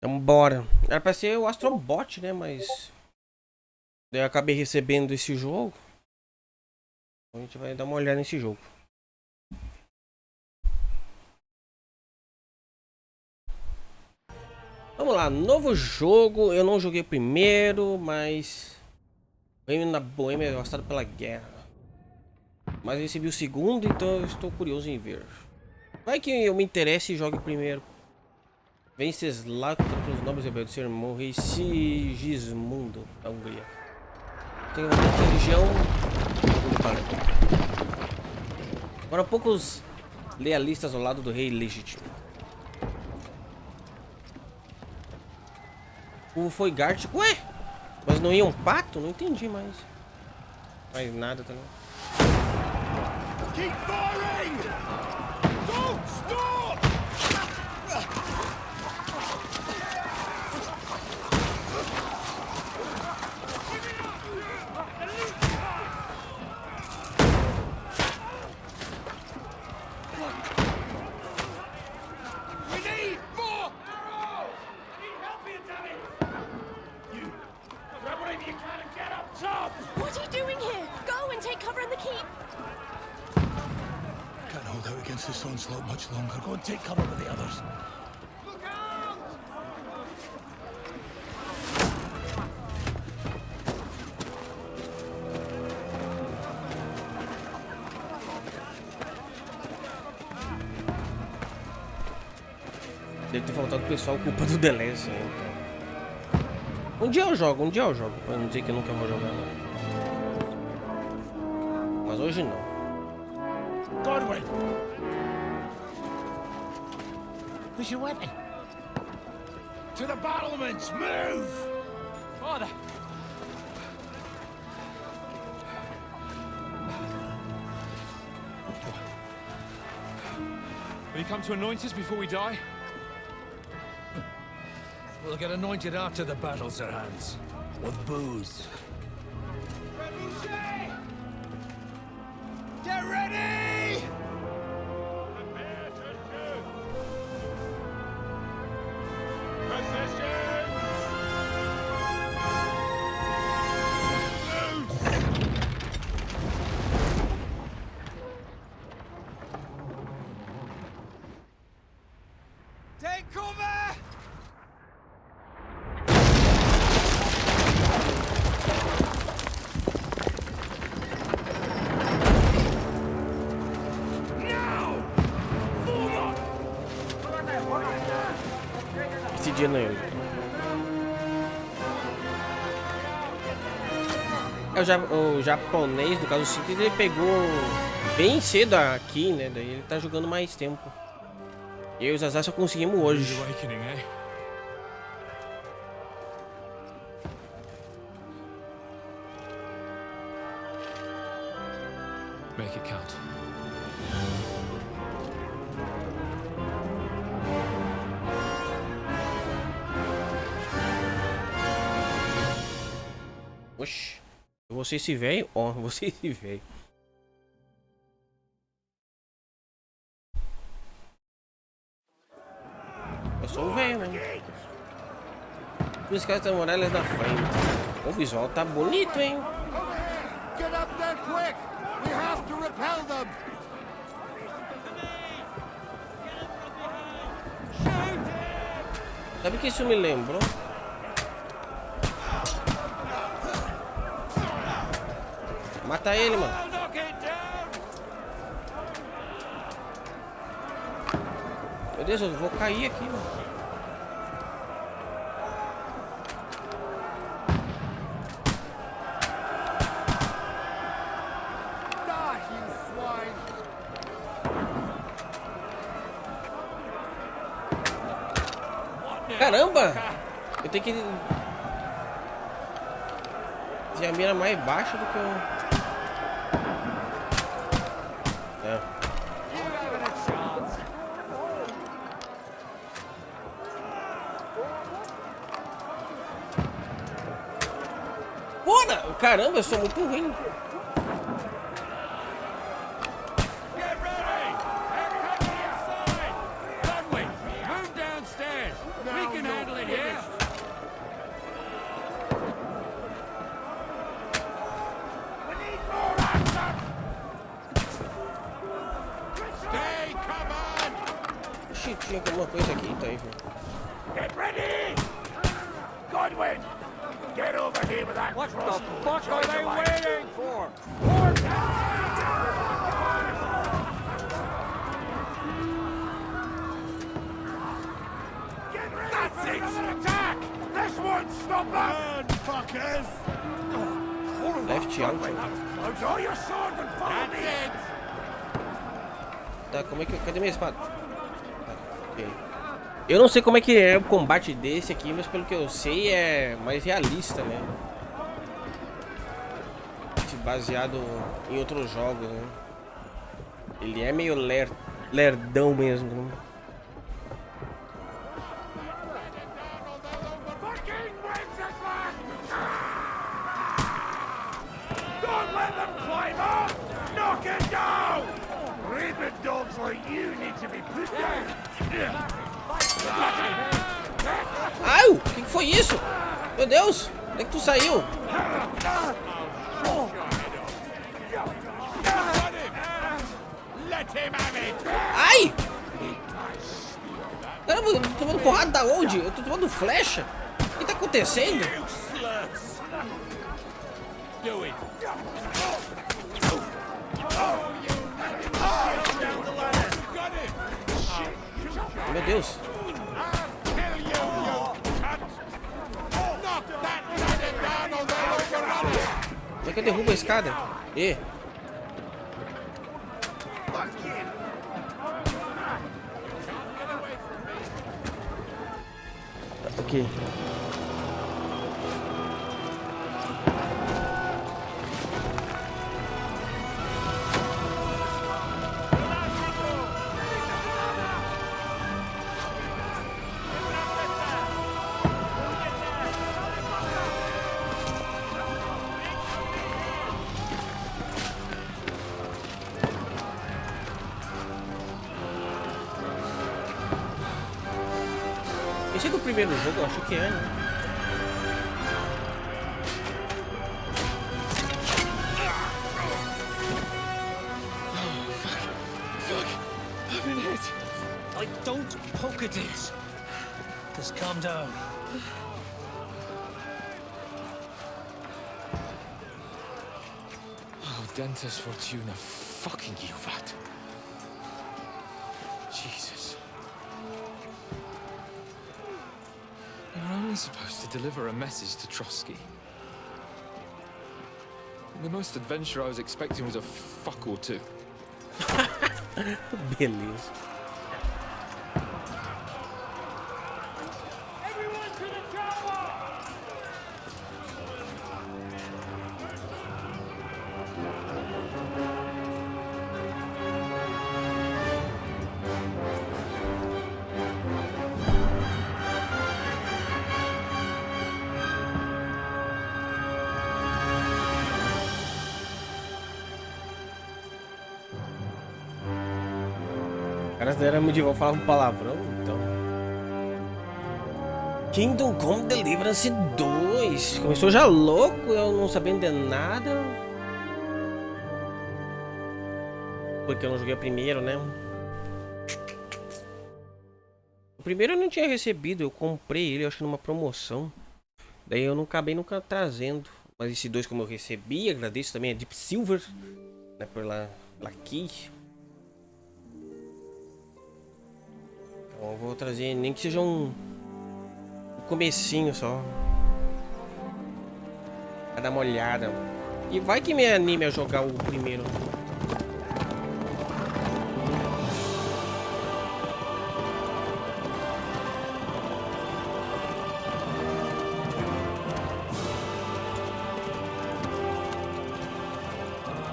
Então bora. Era pra ser o Astrobot, né? Mas eu acabei recebendo esse jogo. Então a gente vai dar uma olhada nesse jogo. Vamos lá, novo jogo. Eu não joguei o primeiro, mas Boêmia na Boêmia gostado pela guerra. Mas eu recebi o segundo, então eu estou curioso em ver. Vai que eu me interesse e jogue primeiro. Venceslau contra os nobres rebeldes, seu irmão, rei Sigismundo, da Hungria. Tem uma religião. Agora poucos lealistas ao lado do rei legítimo. O foi Gart. Ué? Mas não ia um pato? Não entendi mais. Mais nada também. Keep firing! Don't stop! We need more arrows! Need help here, damn it! You grab whatever you can and get up top! What are you doing here? Go and take cover in the keep. Can't hold out against this onslaught much longer. Go and take cover with the others. Look out! Deve ter faltado o pessoal culpa do Deliverance, então. Um dia eu jogo, pra não dizer que eu nunca vou jogar, não. Mas hoje não. Godwin! Where's your weapon? To the battlements! Move! Father! Will you come to anoint us before we die? We'll get anointed after the battles are hands. With booze. Get ready! Prepare to shoot! Position! Loose! Take cover! Esse dia não é hoje. O japonês, no caso o City, ele pegou bem cedo aqui, né? Daí ele tá jogando mais tempo. Eu e o Zazá só conseguimos hoje. Awakening, eh? Make it count. Oxi, você esse velho? Ó, você esse velho. Eu sou o velho, né? Os caras estão Morales na frente. O visual tá bonito, hein? Get up there quick! We have to repel them! Sabe o que isso me lembrou? Mata ele, mano. Meu Deus, eu vou cair aqui, mano. Caramba! Eu tenho que... Se a mira mais baixa do que eu... É. Bora! Caramba, eu sou muito ruim. Move downstairs. We can handle it here. com esse aqui, então, enfim. Get ready! Godwin! Get over here with that. What the fuck are they waiting for? Get ready! That's it! Attack! This won't stop them! Fuckers! Left out. Draw your sword and follow me! Tá, como é que... Cadê minha espada? Tá, ok. Eu não sei como é que é o combate desse aqui, mas pelo que eu sei é mais realista, né? Baseado em outros jogos, né? Ele é meio lerdão mesmo, né? Ai, o que foi isso? Meu Deus, onde é que tu saiu? Ai! Caramba, eu tô tomando porrada da onde? Eu tô tomando flecha? O que tá acontecendo? Meu Deus. Como é que eu derrubo a escada? E? Ok. Esse é do primeiro jogo, eu acho que é, né? I've been hit. Don't poke at it. Just calm down. Oh, Dentes Fortuna, fucking you, vat. Jesus. You're only supposed to deliver a message to Trotsky. The most adventure I was expecting was a fuck or two. Beleza. Everyone to the tower! Caras da era medieval falavam palavrão, então. Kingdom Come Deliverance 2. Começou já louco, eu não sabendo de nada. Porque eu não joguei o primeiro, né? O primeiro eu não tinha recebido, eu comprei ele, eu acho, numa promoção. Daí eu não acabei nunca trazendo. Mas esse dois, como eu recebi, agradeço também a Deep Silver, né, pela key. Então eu vou trazer, nem que seja um comecinho só, pra dar uma olhada. E vai que me anime a jogar o primeiro.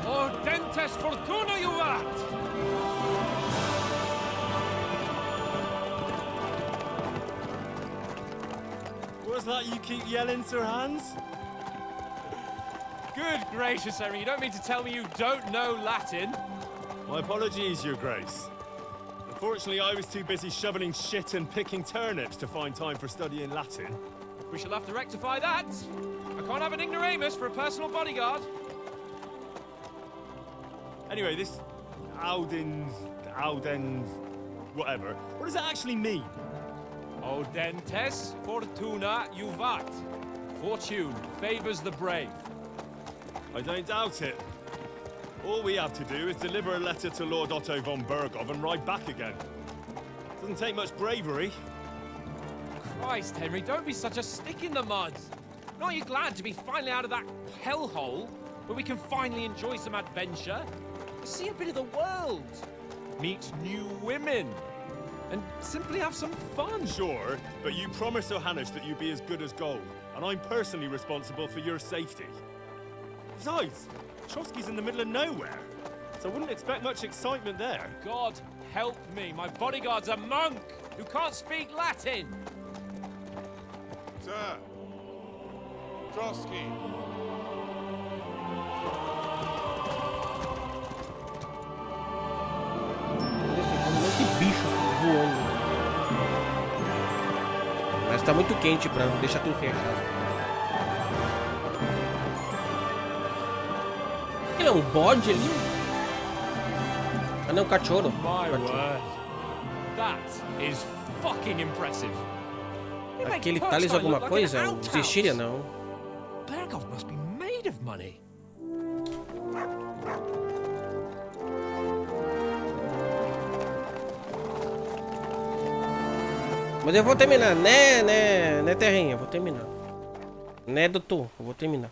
Oh, Dentes Fortuna, you vat! What's that you keep yelling, Sir Hans? Good gracious, Harry, you don't mean to tell me you don't know Latin? My apologies, Your Grace. Unfortunately, I was too busy shoveling shit and picking turnips to find time for studying Latin. We shall have to rectify that. I can't have an ignoramus for a personal bodyguard. Anyway, this Audens, whatever, what does it actually mean? Audentes fortuna juvat. Fortune favors the brave. I don't doubt it. All we have to do is deliver a letter to Lord Otto von Bergov and ride back again. Doesn't take much bravery. Christ, Henry, don't be such a stick in the mud. Aren't you glad to be finally out of that hellhole where we can finally enjoy some adventure? See a bit of the world, meet new women, and simply have some fun. Sure, but you promised Johannes that you'd be as good as gold, and I'm personally responsible for your safety. Besides, Trotsky's in the middle of nowhere, so I wouldn't expect much excitement there. God help me, my bodyguard's a monk who can't speak Latin. Sir. Trotsky. Que bicho voando. Mas tá muito quente pra deixar tudo fechado. Ele é um bode ali? Ah não, cachorro. My word. That is fucking impressive. Aquele Thales alguma coisa? O Sicília não. Bergov must be made of money. Mas eu vou terminar, né, terrinha, eu vou terminar. Né, doutor, eu vou terminar.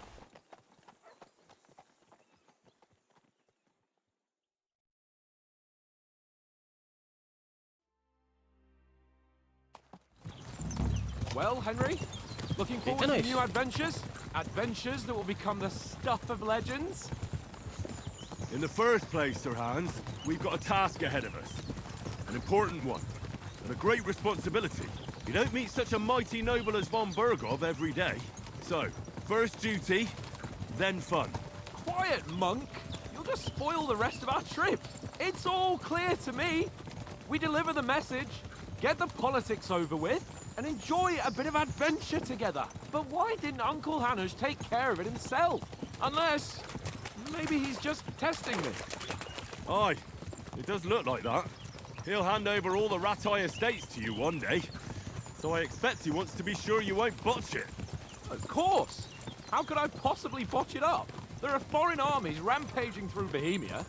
Well, Henry, looking forward to new adventures? Adventures that will become the stuff of legends? In the first place, Sir Hans, we've got a task ahead of us. An important one, and a great responsibility. You don't meet such a mighty noble as von Bergov every day. So, first duty, then fun. Quiet, monk! You'll just spoil the rest of our trip. It's all clear to me. We deliver the message, get the politics over with, and enjoy a bit of adventure together. But why didn't Uncle Hanush take care of it himself? Unless, maybe he's just testing me. Aye, it does look like that. He'll hand over all the Ratai estates to you one day. So I expect he wants to be sure you won't botch it. Of course! How could I possibly botch it up? There are foreign armies rampaging through Bohemia.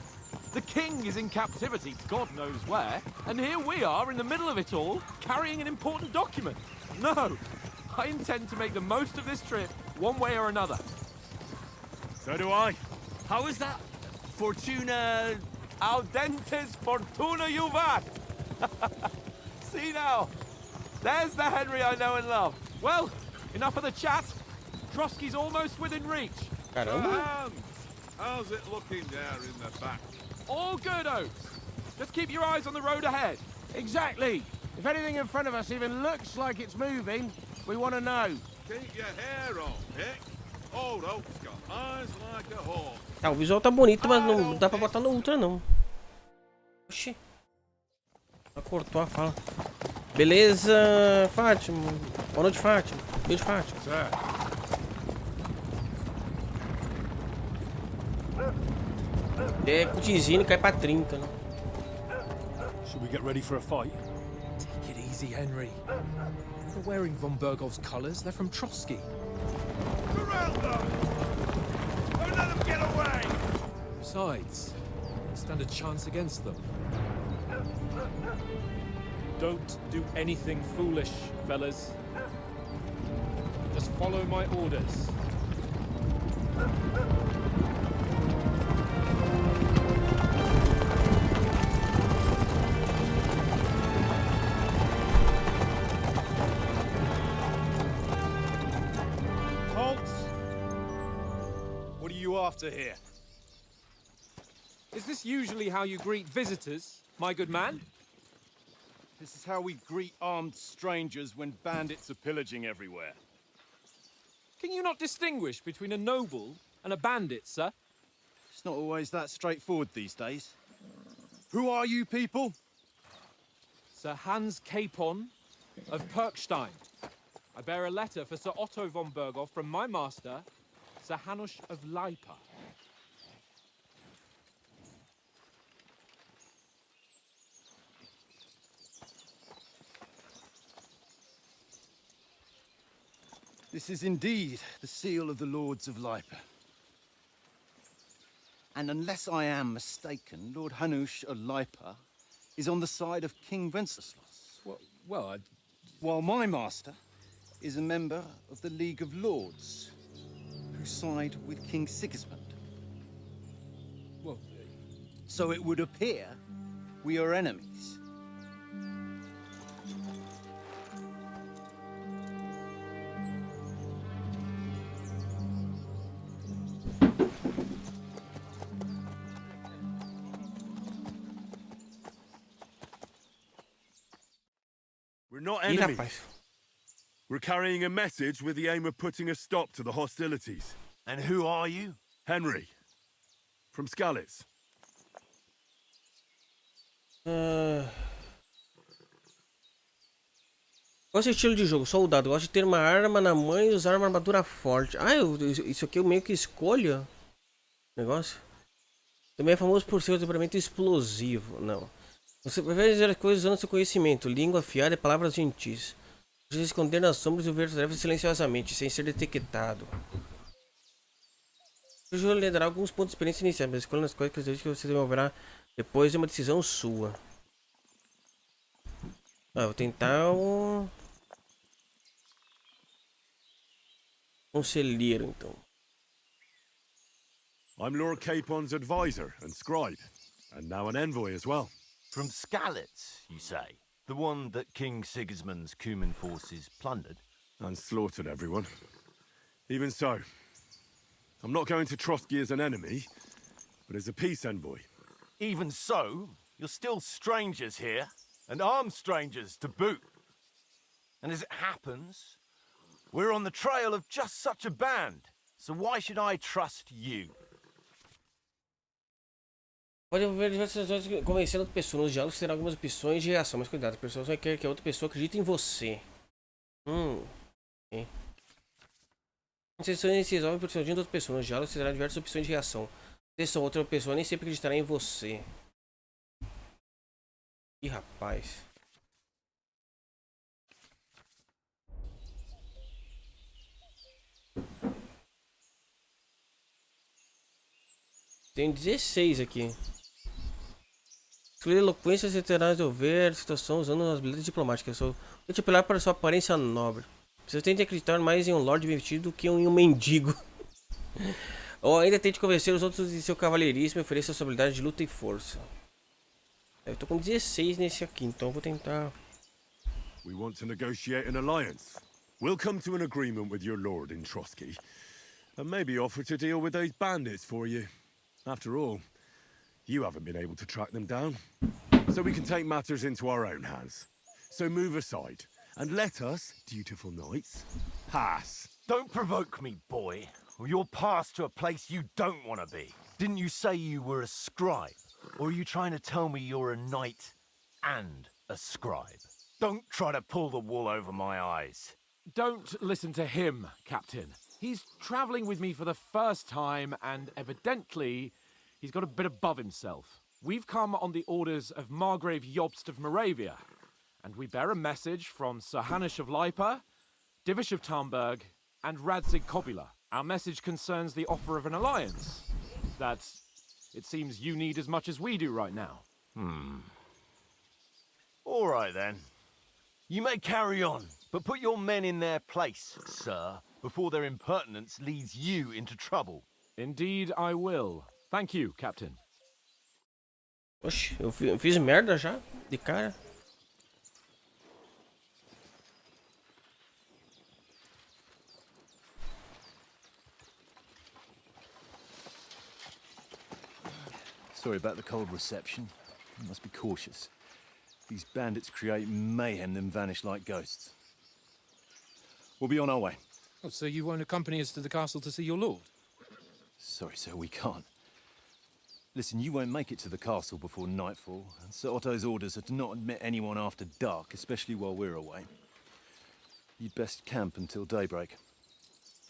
The king is in captivity, God knows where. And here we are in the middle of it all, carrying an important document. No, I intend to make the most of this trip, one way or another. So do I. How is that? Fortuna... Audentes fortuna juvat! See now, there's the Henry I know and love. Well, enough of the chat. Trotsky's almost within reach. Caramba. Hans, how's it looking there in the back? All good, Oates. Just keep your eyes on the road ahead. Exactly. If anything in front of us even looks like it's moving, we want to know. Keep your hair on, Pick. Old Oak's got eyes like a hawk. Tá, o visual tá bonito, mas não dá pra botar no Ultra, não. Oxi. Ela cortou a fala. Beleza, Fátima. Boa noite, Fátima. Beijo, Fátima. É, Putinzinho cai pra 30, né? Should we get ready for a fight? Take it easy, Henry. They're wearing von Bergov's colors. They're from Trotsky. Surround them! Don't let them get away! Besides, stand a chance against them. Don't do anything foolish, fellas. Just follow my orders. What are you after here? Is this usually how you greet visitors, my good man? This is how we greet armed strangers when bandits are pillaging everywhere. Can you not distinguish between a noble and a bandit, sir? It's not always that straightforward these days. Who are you people? Sir Hans Capon of Perkstein. I bear a letter for Sir Otto von Bergov from my master, Sir Hanush of Lipa. This is indeed the seal of the Lords of Lipa. And unless I am mistaken, Lord Hanush of Lipa is on the side of King Wenceslas. While my master is a member of the League of Lords, who side with King Sigismund. So it would appear we are enemies. We're not Ih, enemies. rapaz. We're carrying a message with the aim of putting a stop to the hostilities. And who are you? Henry, from Skalitz. Qual é o seu estilo de jogo? Soldado. Gosto de ter uma arma na mão e usar uma armadura forte. Ah, isso aqui eu meio que escolho. Negócio. Também é famoso por seu temperamento explosivo. Não. Você prefere dizer as coisas usando seu conhecimento, língua afiada e palavras gentis. Você se esconder nas sombras e ver tarefas silenciosamente, sem ser detectado. O jogo lhe dará alguns pontos de experiência iniciais, mas escolha nas coisas que você desenvolverá depois de uma decisão sua. Ah, vou tentar um conselheiro, então. I'm Lord Capon's advisor and scribe, and now an envoy as well. From Skalitz, you say? The one that King Sigismund's Cuman forces plundered? And slaughtered everyone. Even so, I'm not going to Trotsky as an enemy, but as a peace envoy. Even so, you're still strangers here, and armed strangers to boot. And as it happens, we're on the trail of just such a band, so why should I trust you? Pode haver diversas razões convencendo outra pessoa. Nos diálogos terá algumas opções de reação, mas cuidado, a pessoa vai querer que a outra pessoa acredite em você. Ok. As sessões se resolvem por surgindo outra pessoa. Nos diálogos terá diversas opções de reação. Se outra pessoa nem sempre acreditará em você. Ih, rapaz. Tem 16 aqui. Escolher eloquência, você terá resolver a situação usando as habilidades diplomáticas. Vou te apelar para sua aparência nobre. Você tente acreditar mais em um lord bem vestido do que em um mendigo. Ou ainda tente convencer os outros de seu cavalheirismo e ofereça sua habilidade de luta e força. Eu tô com 16 nesse aqui, então vou tentar. We want to negotiate an alliance. We'll come to an agreement with your lord in Trotsky, and maybe offer to deal with those bandits for you. After all, you haven't been able to track them down. So we can take matters into our own hands. So move aside, and let us, dutiful knights, pass. Don't provoke me, boy, or you'll pass to a place you don't want to be. Didn't you say you were a scribe? Or are you trying to tell me you're a knight and a scribe? Don't try to pull the wool over my eyes. Don't listen to him, Captain. He's travelling with me for the first time, and evidently, he's got a bit above himself. We've come on the orders of Margrave Jobst of Moravia, and we bear a message from Sir Hanush of Lipa, Divish of Tarnberg, and Radzig Kobula. Our message concerns the offer of an alliance that it seems you need as much as we do right now. All right, then. You may carry on, but put your men in their place, sir, before their impertinence leads you into trouble. Indeed, I will. Thank you, Captain. Oxe, eu fiz merda já, de cara. Sorry about the cold reception. You must be cautious. These bandits create mayhem, then vanish like ghosts. We'll be on our way. Oh, so you won't accompany us to the castle to see your lord? Sorry, sir, we can't. Listen, you won't make it to the castle before nightfall, and Sir Otto's orders are to not admit anyone after dark, especially while we're away. You'd best camp until daybreak.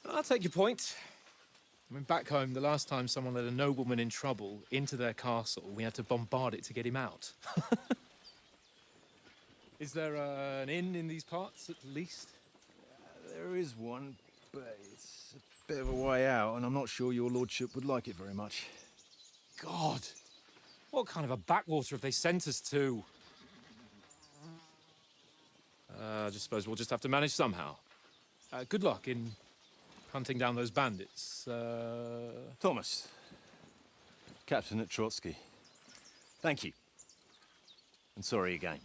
I'll take your point. I mean, back home, the last time someone let a nobleman in trouble into their castle, we had to bombard it to get him out. Is there an inn in these parts, at least? There is one, but it's a bit of a way out, and I'm not sure your lordship would like it very much. God, what kind of a backwater have they sent us to? I just suppose we'll just have to manage somehow. Good luck in hunting down those bandits. Thomas, captain at Trotsky. Thank you. And sorry again.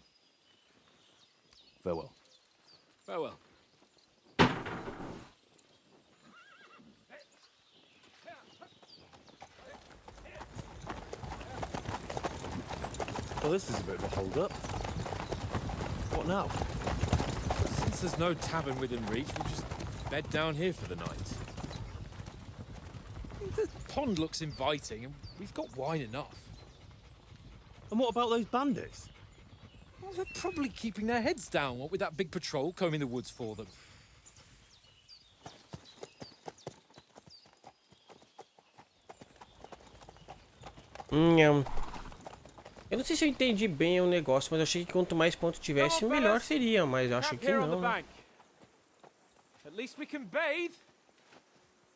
Farewell. Farewell. Well, this is a bit of a hold-up. What now? Since there's no tavern within reach, we'll just bed down here for the night. The pond looks inviting, and we've got wine enough. And what about those bandits? Well, they're probably keeping their heads down, what with that big patrol combing the woods for them. Eu não sei se eu entendi bem o negócio, mas eu achei que quanto mais pontos tivesse, melhor seria, mas eu acho que não. Né? At least we can bathe.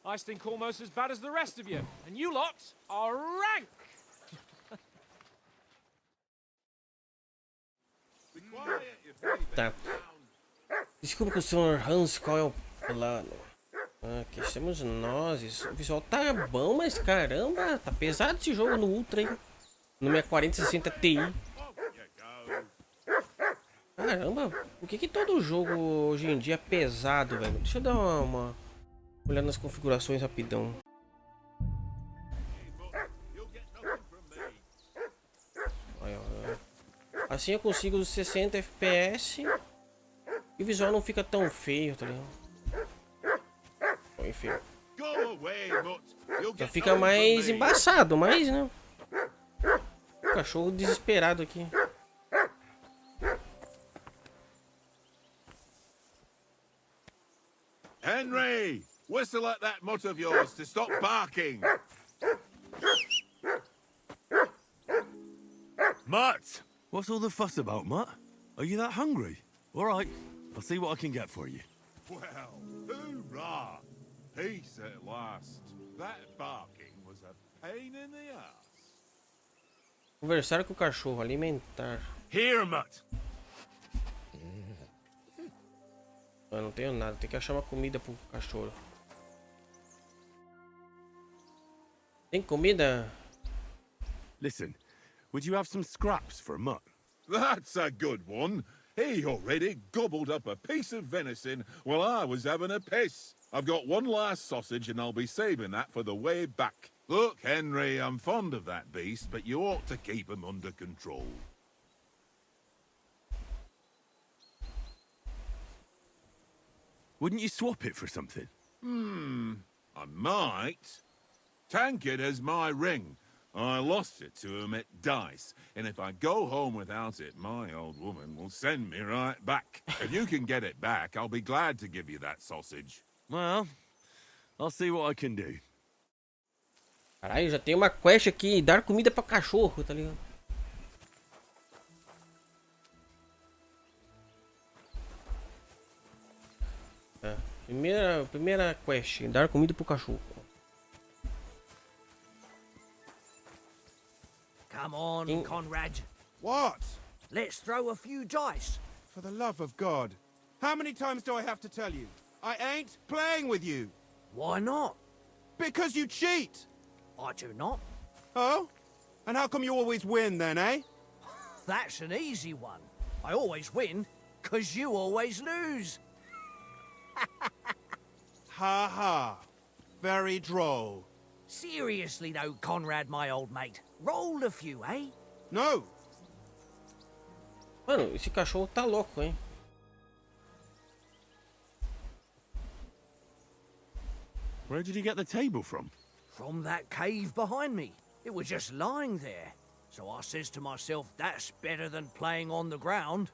I stink almost as bad as the rest of you, and you lot are rank. Tá. Desculpa com o Sr. Hans, qual é o plano? Aqui estamos nós. O visual tá bom, mas caramba, tá pesado esse jogo no Ultra, hein? No minha 4060 Ti. Caramba, por que todo jogo hoje em dia é pesado, velho? Deixa eu dar uma olhada nas configurações rapidão. Assim eu consigo os 60 FPS e o visual não fica tão feio, tá ligado? Enfim. Já fica mais embaçado, mas né? Cachorro desesperado aqui. Henry, whistle at that mutt of yours to stop barking. Mutt! What's all the fuss about, Mutt? Are you that hungry? All right, I'll see what I can get for you. Well, hoorah! Peace at last. That barking was a pain in the ass. Conversar com o cachorro, alimentar. Here, Mutt! Eu não tenho nada, tem que achar uma comida pro cachorro. Tem comida? Listen, would you have some scraps for Mutt? That's a good one. He already gobbled up a piece of venison while I was having a piss. I've got one last sausage and I'll be saving that for the way back. Look, Henry, I'm fond of that beast, but you ought to keep him under control. Wouldn't you swap it for something? I might. Tankard has my ring. I lost it to him at dice, and if I go home without it, my old woman will send me right back. If you can get it back, I'll be glad to give you that sausage. Well, I'll see what I can do. Caralho, já tem uma quest aqui, dar comida pra cachorro, tá ligado? Primeira quest, dar comida pro cachorro. Come on, Conrad. What? Let's throw a few dice. For the love of God. How many times do I have to tell you? I ain't playing with you. Why not? Because you cheat. I do not. Oh? And how come you always win then, eh? That's an easy one. I always win, 'cause you always lose. Ha ha. Very droll. Seriously though, Conrad, my old mate. Roll a few, eh? No. Mano, esse cachorro tá louco, hein? Where did you get the table from? From that cave behind me. It was just lying there. So I says to myself, that's better than playing on the ground.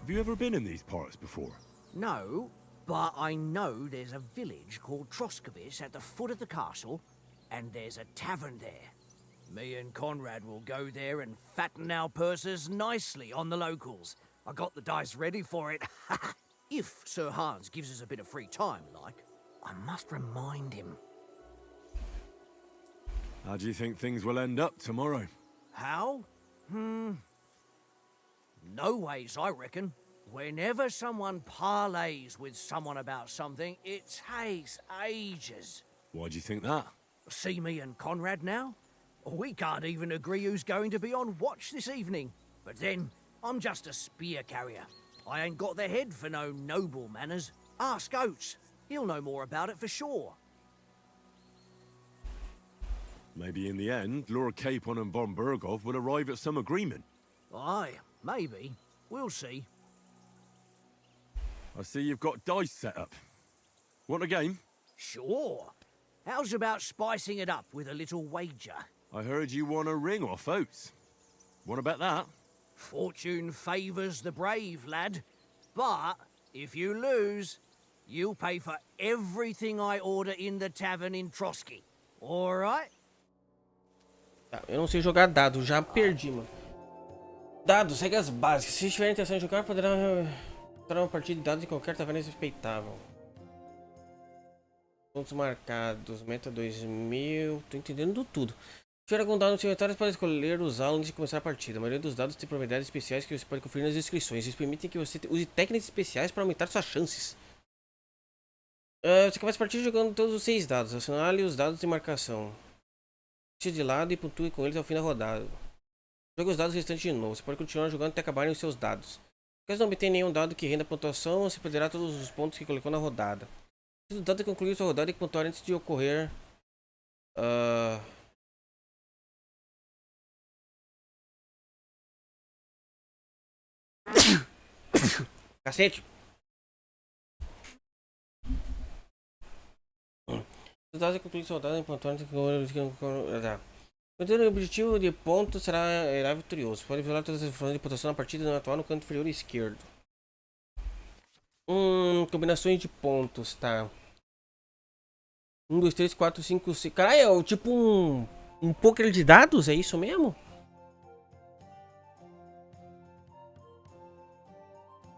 Have you ever been in these parts before? No, but I know there's a village called Troskovic at the foot of the castle, and there's a tavern there. Me and Conrad will go there and fatten our purses nicely on the locals. I got the dice ready for it. If Sir Hans gives us a bit of free time, like, I must remind him. How do you think things will end up tomorrow? How? No ways, I reckon. Whenever someone parleys with someone about something, it takes ages. Why do you think that? See me and Conrad now? We can't even agree who's going to be on watch this evening. But then, I'm just a spear carrier. I ain't got the head for no noble manners. Ask Oates. He'll know more about it for sure. Maybe in the end, Lord Capon and von Berghoff will arrive at some agreement. Aye, maybe. We'll see. I see you've got dice set up. Want a game? Sure. How's about spicing it up with a little wager? I heard you won a ring off Oates. Want to bet that? Fortune favours the brave, lad. But if you lose, you'll pay for everything I order in the tavern in Trotsky. All right? Tá, eu não sei jogar dados, já perdi, mano. Dados, regras básicas. Se estiver intenção de jogar, poderá entrar uma partida de dados em qualquer taverna respeitável. Pontos marcados, meta 2000. Tô entendendo tudo. Se tiver algum dado no seu inventário, pode escolher usá-lo antes de começar a partida. A maioria dos dados tem propriedades especiais que você pode conferir nas descrições. Eles permitem que você use técnicas especiais para aumentar suas chances. Você começa a partida jogando todos os 6 dados. Assinale os dados de marcação. Tire de lado e pontue com eles ao fim da rodada. Jogue os dados restantes de novo. Você pode continuar jogando até acabarem os seus dados. Caso não obtenha nenhum dado que renda pontuação, você perderá todos os pontos que colocou na rodada. Se o dado é concluir sua rodada e pontuar antes de ocorrer... Cacete! Se o dado é concluir sua rodada e pontuar antes de ocorrer... O objetivo de ponto será vitorioso. Pode violar todas as informações de pontuação na partida não atual no canto inferior esquerdo. Combinações de pontos, tá. 1, 2, 3, 4, 5, 6. Caralho, é tipo um poker de dados? É isso mesmo?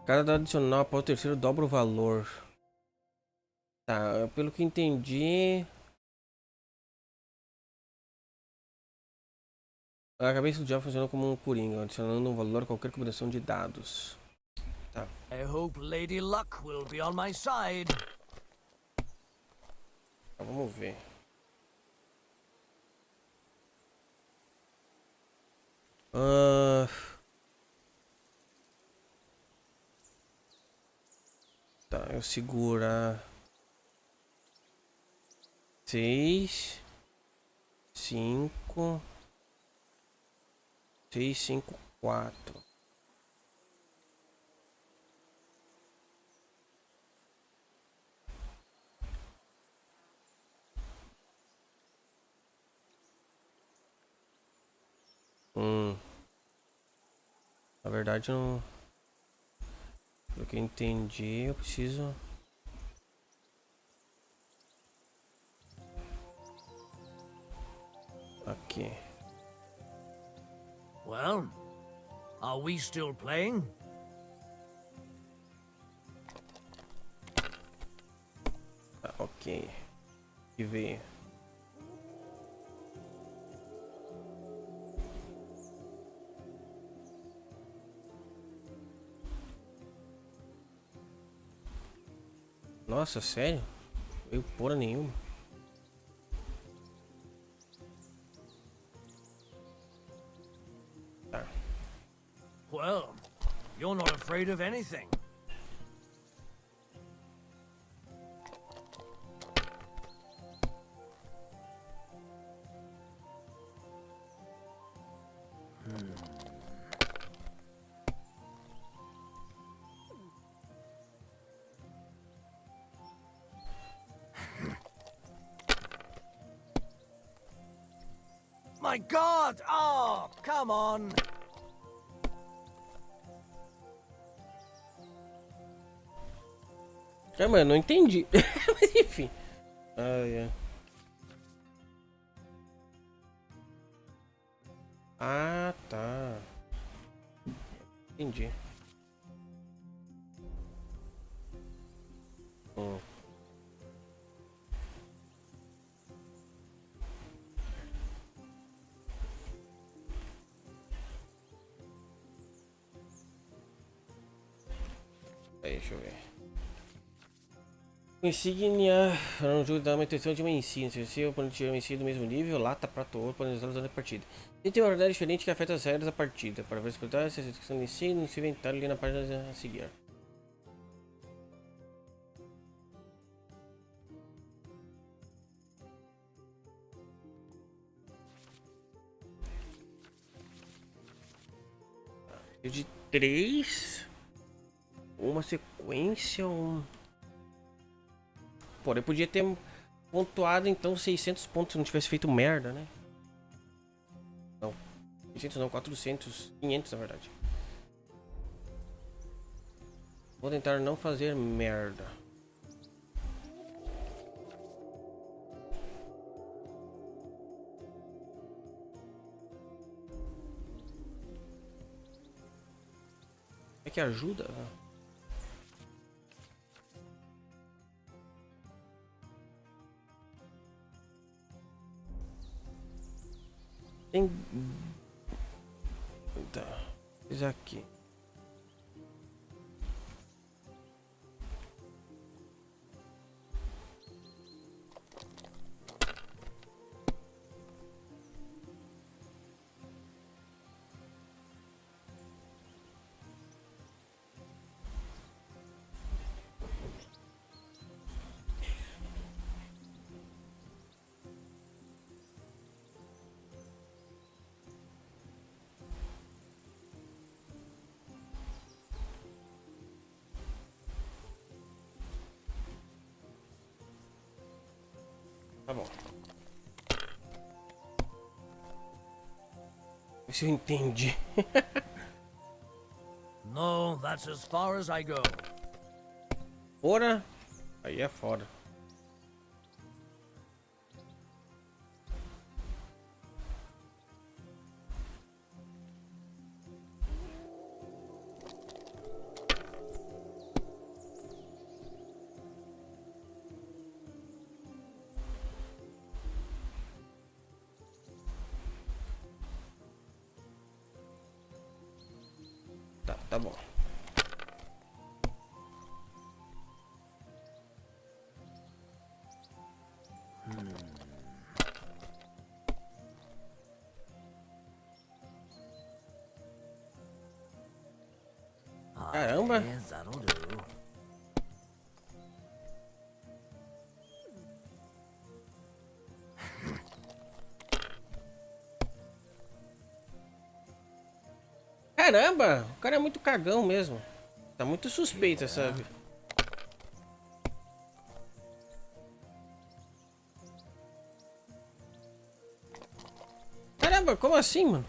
Cada dado adicional após o terceiro dobra o valor. Tá, pelo que entendi... A cabeça do diabo funciona como um coringa, adicionando um valor a qualquer combinação de dados. Tá. I hope Lady Luck will be on my side. Tá, vamos ver. Tá, eu segurar 6, 5, 6, 5, 4. Na verdade, não. Pelo que eu entendi, eu preciso. Aqui. Well, are we still playing? Tá, ok. E ver. Nossa, sério? Eu porra nenhuma. Tá. Well, you're not afraid of anything. My God! Oh, come on! É, mano, não entendi. Mas enfim. É. Ah, tá. Hum. Aí, deixa eu ver. Insígnia é um jogo da manutenção de uma insígnia. Se o oponente tiver uma insígnia do mesmo nível, lata, prata ou ouro, podem usá-los durante a partida. E tem uma ordem diferente que afeta as regras da partida. Para ver se a seleção de insígnia no seu inventário ali na página a seguir. De 3, uma sequência, Pô, eu podia ter pontuado então 600 pontos se não tivesse feito merda, né? Não, 600 não, 400, 500 na verdade. Vou tentar não fazer merda. É que ajuda? Tem... Tá. Fiz aqui. Tá bom. Ver se eu entendi. No, that's as far as I go. Fora? Aí é fora. Tá bom. Caramba! Yes, that'll do. Caramba! O cara é muito cagão mesmo. Tá muito suspeita, sabe? Caramba, como assim, mano?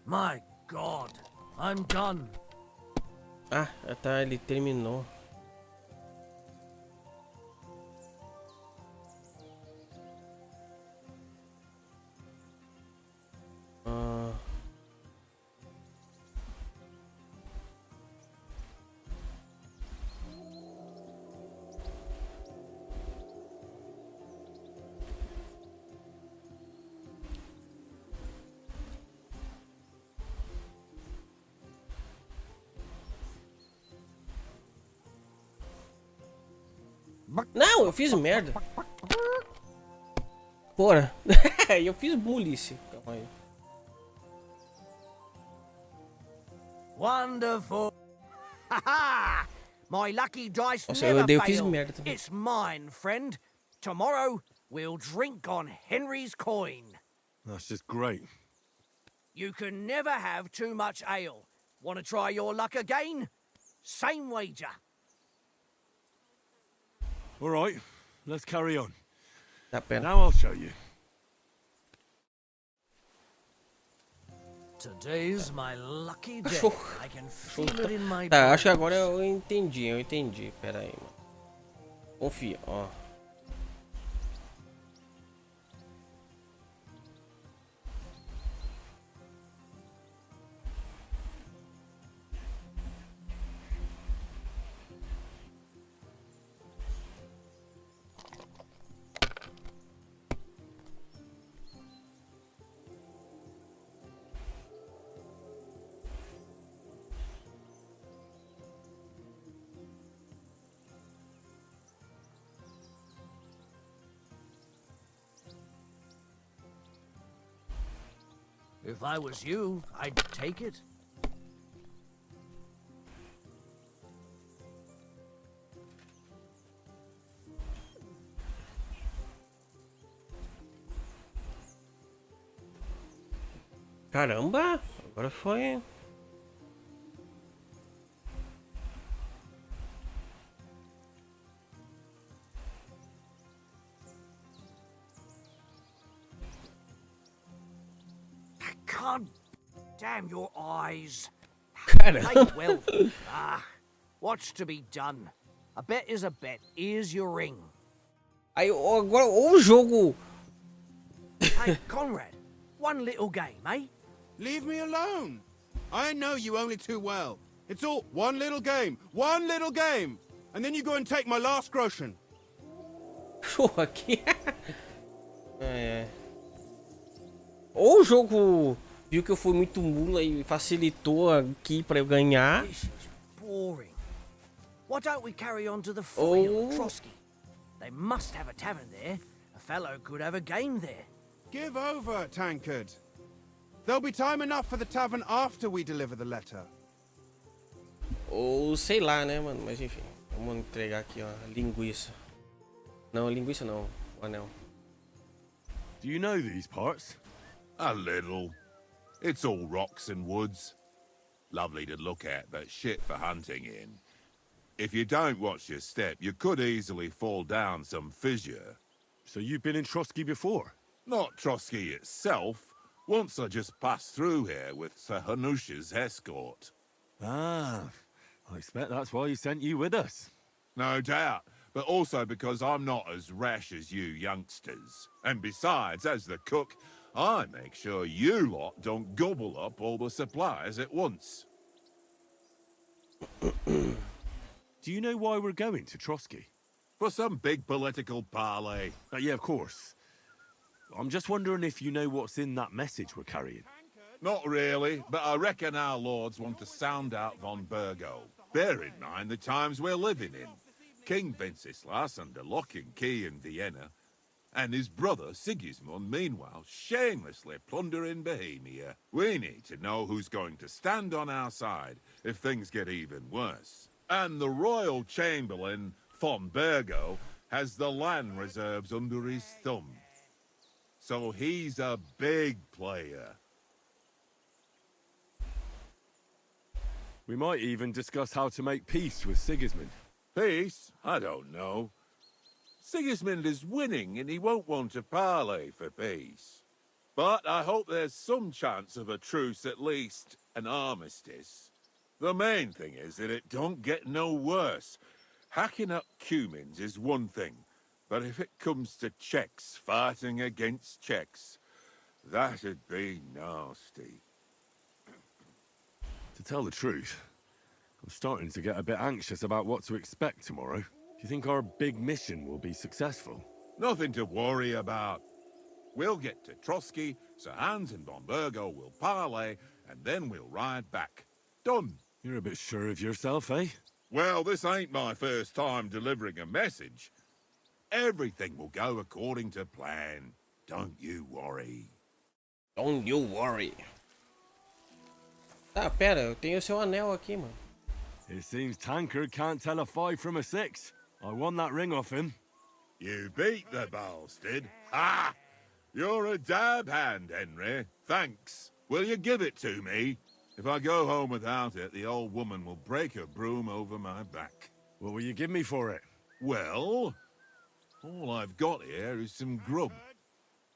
My God, I'm done. Ah, tá, ele terminou. Não, eu fiz merda. Porra. Eu fiz bulice. Calma aí. Wonderful. Ha! My lucky dice Nossa, never eu fiz fail. merda também. It's mine, friend. Tomorrow we'll drink on Henry's coin. That's just great. You can never have too much ale. Want to try your luck again? Same wager. All right, let's carry on. Dá pena. Now I'll show you. Today's my lucky day. Show. I can feel it in my Tá, acho que bones. agora eu entendi. Pera aí, mano. Confia, ó. If I was you, I'd take it. Caramba, agora foi. God damn your eyes. Caramba. Take well. What's to be done? A bet is a bet. Here's your ring. Aí agora o jogo. Hey, Conrad, one little game, eh? Leave me alone. I know you only too well. It's all one little game, and then you go and take my last groschen. Show aqui. Ou o jogo viu que eu fui muito mula e facilitou aqui pra eu ganhar. This is boring. Why don't we carry on to the foil at Trotsky? They must have a tavern there. A fellow could have a game there. Give over, Tankard. There'll be time enough for the tavern after we deliver the letter. Ou sei lá, né, mano? Mas enfim, vamos entregar aqui, ó, linguiça. Não, linguiça não, o anel. Do you know these parts? A little. It's all rocks and woods. Lovely to look at, but shit for hunting in. If you don't watch your step, you could easily fall down some fissure. So you've been in Trotsky before? Not Trotsky itself. Once I just passed through here with Sir Hanush's escort. Ah, I expect that's why he sent you with us. No doubt, but also because I'm not as rash as you youngsters. And besides, as the cook, I make sure you lot don't gobble up all the supplies at once. Do you know why we're going to Trotsky? For some big political parley. Yeah, of course. I'm just wondering if you know what's in that message we're carrying. Not really, but I reckon our lords want to sound out von Burgo. Bear in mind the times we're living in. King Wenceslas under lock and key in Vienna, and his brother Sigismund, meanwhile, shamelessly plundering Bohemia. We need to know who's going to stand on our side if things get even worse. And the royal chamberlain, von Burgo, has the land reserves under his thumb. So he's a big player. We might even discuss how to make peace with Sigismund. Peace? I don't know. Sigismund is winning and he won't want to parley for peace. But I hope there's some chance of a truce, at least an armistice. The main thing is that it don't get no worse. Hacking up Cumins is one thing, but if it comes to Czechs fighting against Czechs, that'd be nasty. To tell the truth, I'm starting to get a bit anxious about what to expect tomorrow. Do you think our big mission will be successful? Nothing to worry about. We'll get to Trotsky, Sir Hans and von Burgo will parley, and then we'll ride back. Done. You're a bit sure of yourself, eh? Well, this ain't my first time delivering a message. Everything will go according to plan. Don't you worry. Don't you worry. Tá, pera, eu tenho o seu anel aqui, mano. It seems Tankard can't tell a 5 from a 6. I won that ring off him. You beat the bastard. Ha! You're a dab hand, Henry. Thanks. Will you give it to me? If I go home without it, the old woman will break her broom over my back. What will you give me for it? Well, all I've got here is some grub.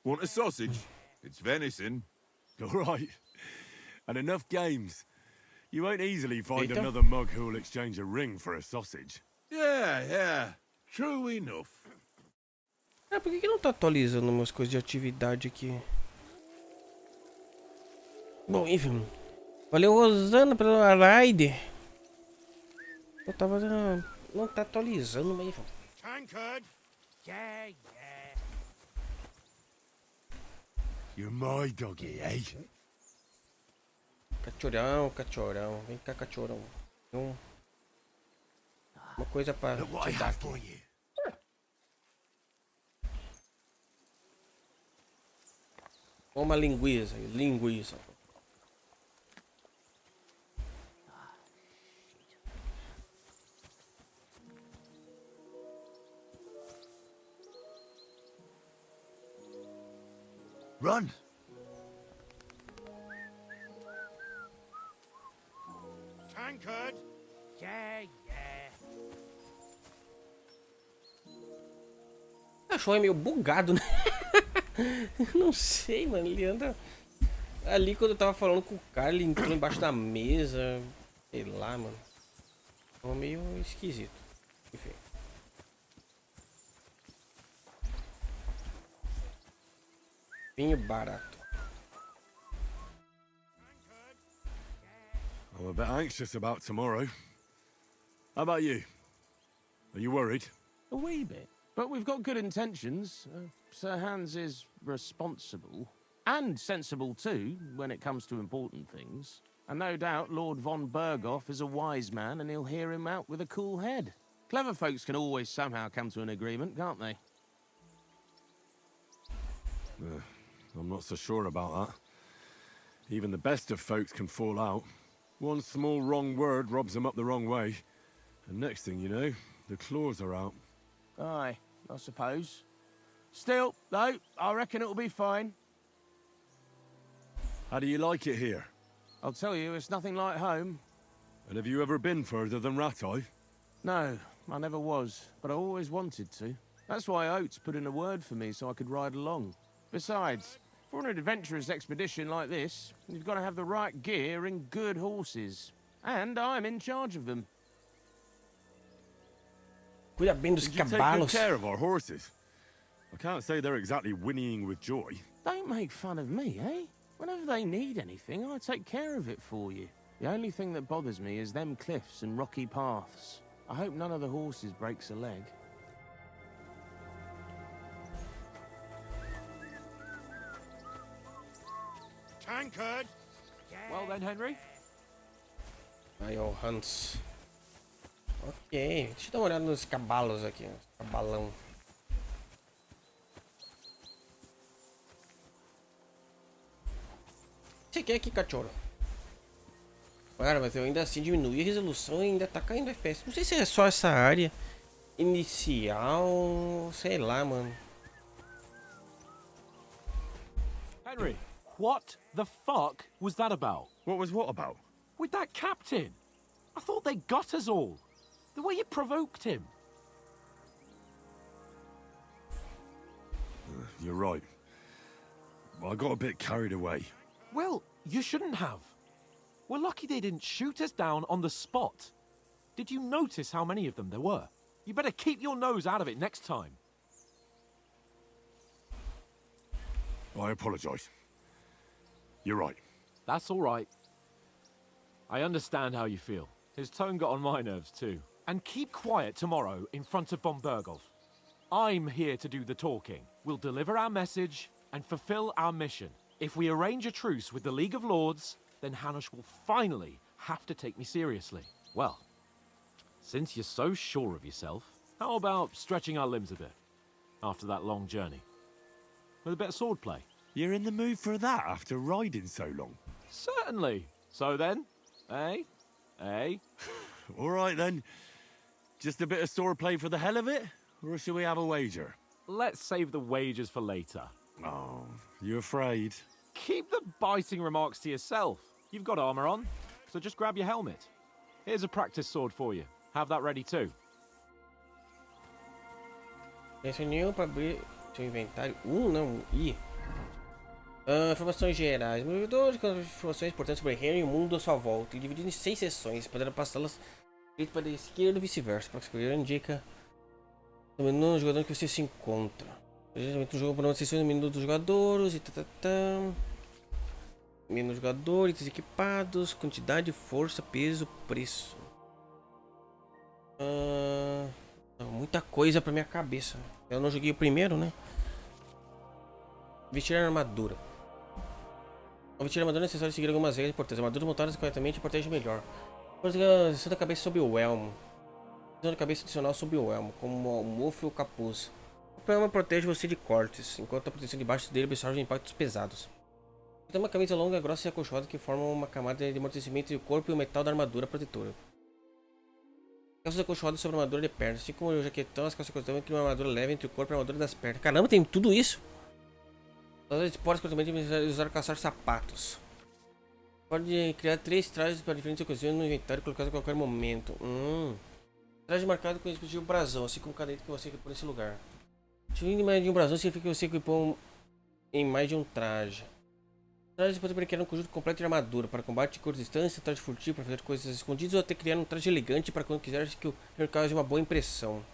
Want a sausage? It's venison. All right. And enough games. You won't easily find Eita. another mug who'll exchange a ring for a sausage. Yeah. True enough. Ah, por que não tá atualizando umas coisas de atividade aqui? Bom, enfim. Valeu, Rosana, pela raid. Eu tava... Não tá atualizando, mas enfim. Tankard! Yeah. You're my doggy, eh? Cachorrão. Vem cá, cachorrão. Uma coisa pra Look what I te dar have aqui. for you. Uma linguiça. Linguiça. Run! Tankard! Yeah. O cachorro é meio bugado, né? Não sei, mano. Ele anda... Ali quando eu tava falando com o cara, ele entrou embaixo da mesa. Sei lá, mano. Ficou meio esquisito. Enfim. Vinho barato. I'm a bit anxious about tomorrow. How about you? Are you worried? A wee bit. But we've got good intentions. Sir Hans is responsible. And sensible too, when it comes to important things. And no doubt Lord von Berghoff is a wise man and he'll hear him out with a cool head. Clever folks can always somehow come to an agreement, can't they? I'm not so sure about that. Even the best of folks can fall out. One small wrong word robs them up the wrong way. And next thing you know, the claws are out. Aye, I suppose. Still, though, I reckon it'll be fine. How do you like it here? I'll tell you, it's nothing like home. And have you ever been further than Rattay? No, I never was, but I always wanted to. That's why Oates put in a word for me so I could ride along. Besides, for an adventurous expedition like this, you've got to have the right gear and good horses. And I'm in charge of them. Cuida bem dos Did you take good cavalos. care of our horses? I can't say they're exactly whinnying with joy. Don't make fun of me, eh? Whenever they need anything, I take care of it for you. The only thing that bothers me is them cliffs and rocky paths. I hope none of the horses breaks a leg. Tankard! Well then, Henry. Aí, ó, o Hans. Ok, deixa eu dar uma olhada nos cavalos aqui. Cabalão. Você quer aqui, cachorro? Cara, mas eu ainda assim diminui a resolução e ainda tá caindo FPS. Não sei se é só essa área inicial, sei lá, mano. Henry, what the fuck was that about? What was what about? With that captain? I thought they got us all. The way you provoked him. You're right. I got a bit carried away. Well, you shouldn't have. We're lucky they didn't shoot us down on the spot. Did you notice how many of them there were? You better keep your nose out of it next time. I apologize. You're right. That's all right. I understand how you feel. His tone got on my nerves too. And keep quiet tomorrow in front of von Berghoff. I'm here to do the talking. We'll deliver our message and fulfill our mission. If we arrange a truce with the League of Lords, then Hanush will finally have to take me seriously. Well, since you're so sure of yourself, how about stretching our limbs a bit after that long journey? With a bit of swordplay. You're in the mood for that after riding so long? Certainly. So then, eh? Eh? All right then. Just a bit of swordplay for the hell of it? Or should we have a wager? Let's save the wagers for later. Oh, you afraid? Keep the biting remarks to yourself. You've got armor on, so just grab your helmet. Here's a practice sword for you. Have that ready too. Esse união para abrir seu inventário. Não, I. Informações gerais. Movedores com informações importantes sobre o reino e o mundo à sua volta. Dividido em 6 sessões. Poderá passá-las direito para a esquerda e vice-versa. Para escolher indica o menu do jogador que você se encontra. Geralmente o jogo para uma sessão do menu dos jogadores e menu dos jogadores, itens equipados, quantidade, força, peso, preço. Muita coisa para minha cabeça. Eu não joguei o primeiro, né? Vestir a armadura. Ao vestir a armadura é necessário seguir algumas regras importantes. Armaduras montadas corretamente protege melhor. Posição da cabeça sob o elmo. Posição da cabeça adicional sob o elmo, como o mofo e o capuz. O elmo protege você de cortes, enquanto a proteção de baixo dele absorve impactos pesados. Tem uma camisa longa, grossa e acolchoada que forma uma camada de amortecimento entre o corpo e o metal da armadura protetora. Calças acolchoadas sobre a armadura de pernas, assim como o jaquetão, as calças acolchoadas criam uma armadura leve entre o corpo e a armadura das pernas. Caramba, tem tudo isso! Os esportes corretamente usar calçar sapatos. Pode criar 3 trajes para diferentes ocasiões no inventário colocados a qualquer momento. Traje marcado com o respectivo brasão, assim como cada item que você equipou nesse lugar. Se vir mais de um brasão, significa que você equipou em mais de um traje. Trajes podem criar um conjunto completo de armadura para combate de curta distância, traje furtivo para fazer coisas escondidas ou até criar um traje elegante para quando quiser que o cause uma boa impressão.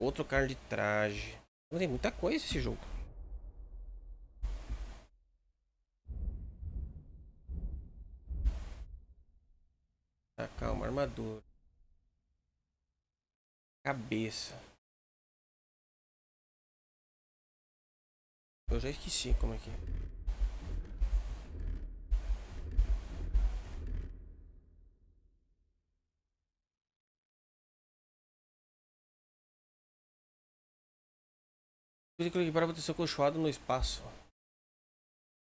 Ou trocar de traje. Mas tem muita coisa esse jogo. Tá, calma, armadura. Cabeça. Eu já esqueci como é que é. Você tem que equipar a proteção acolchoada no espaço.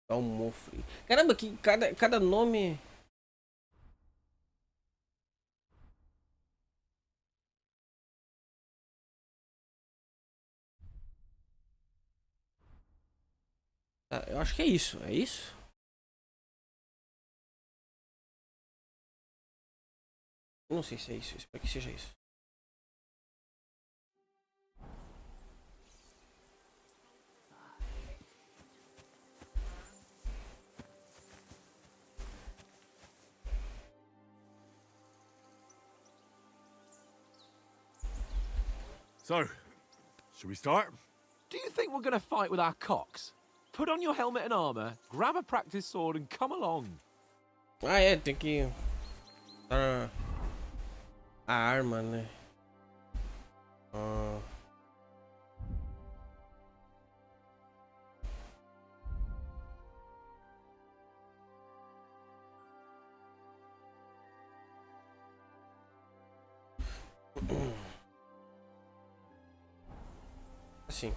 Dá um mofre. Caramba, que cada nome. Tá, eu acho que é isso. É isso? Eu não sei se é isso. Espero que seja isso. So, should we start? Do you think we're gonna fight with our cocks? Put on your helmet and armor, grab a practice sword and come along. Ah, é, tem que dar a arma, né? Assim.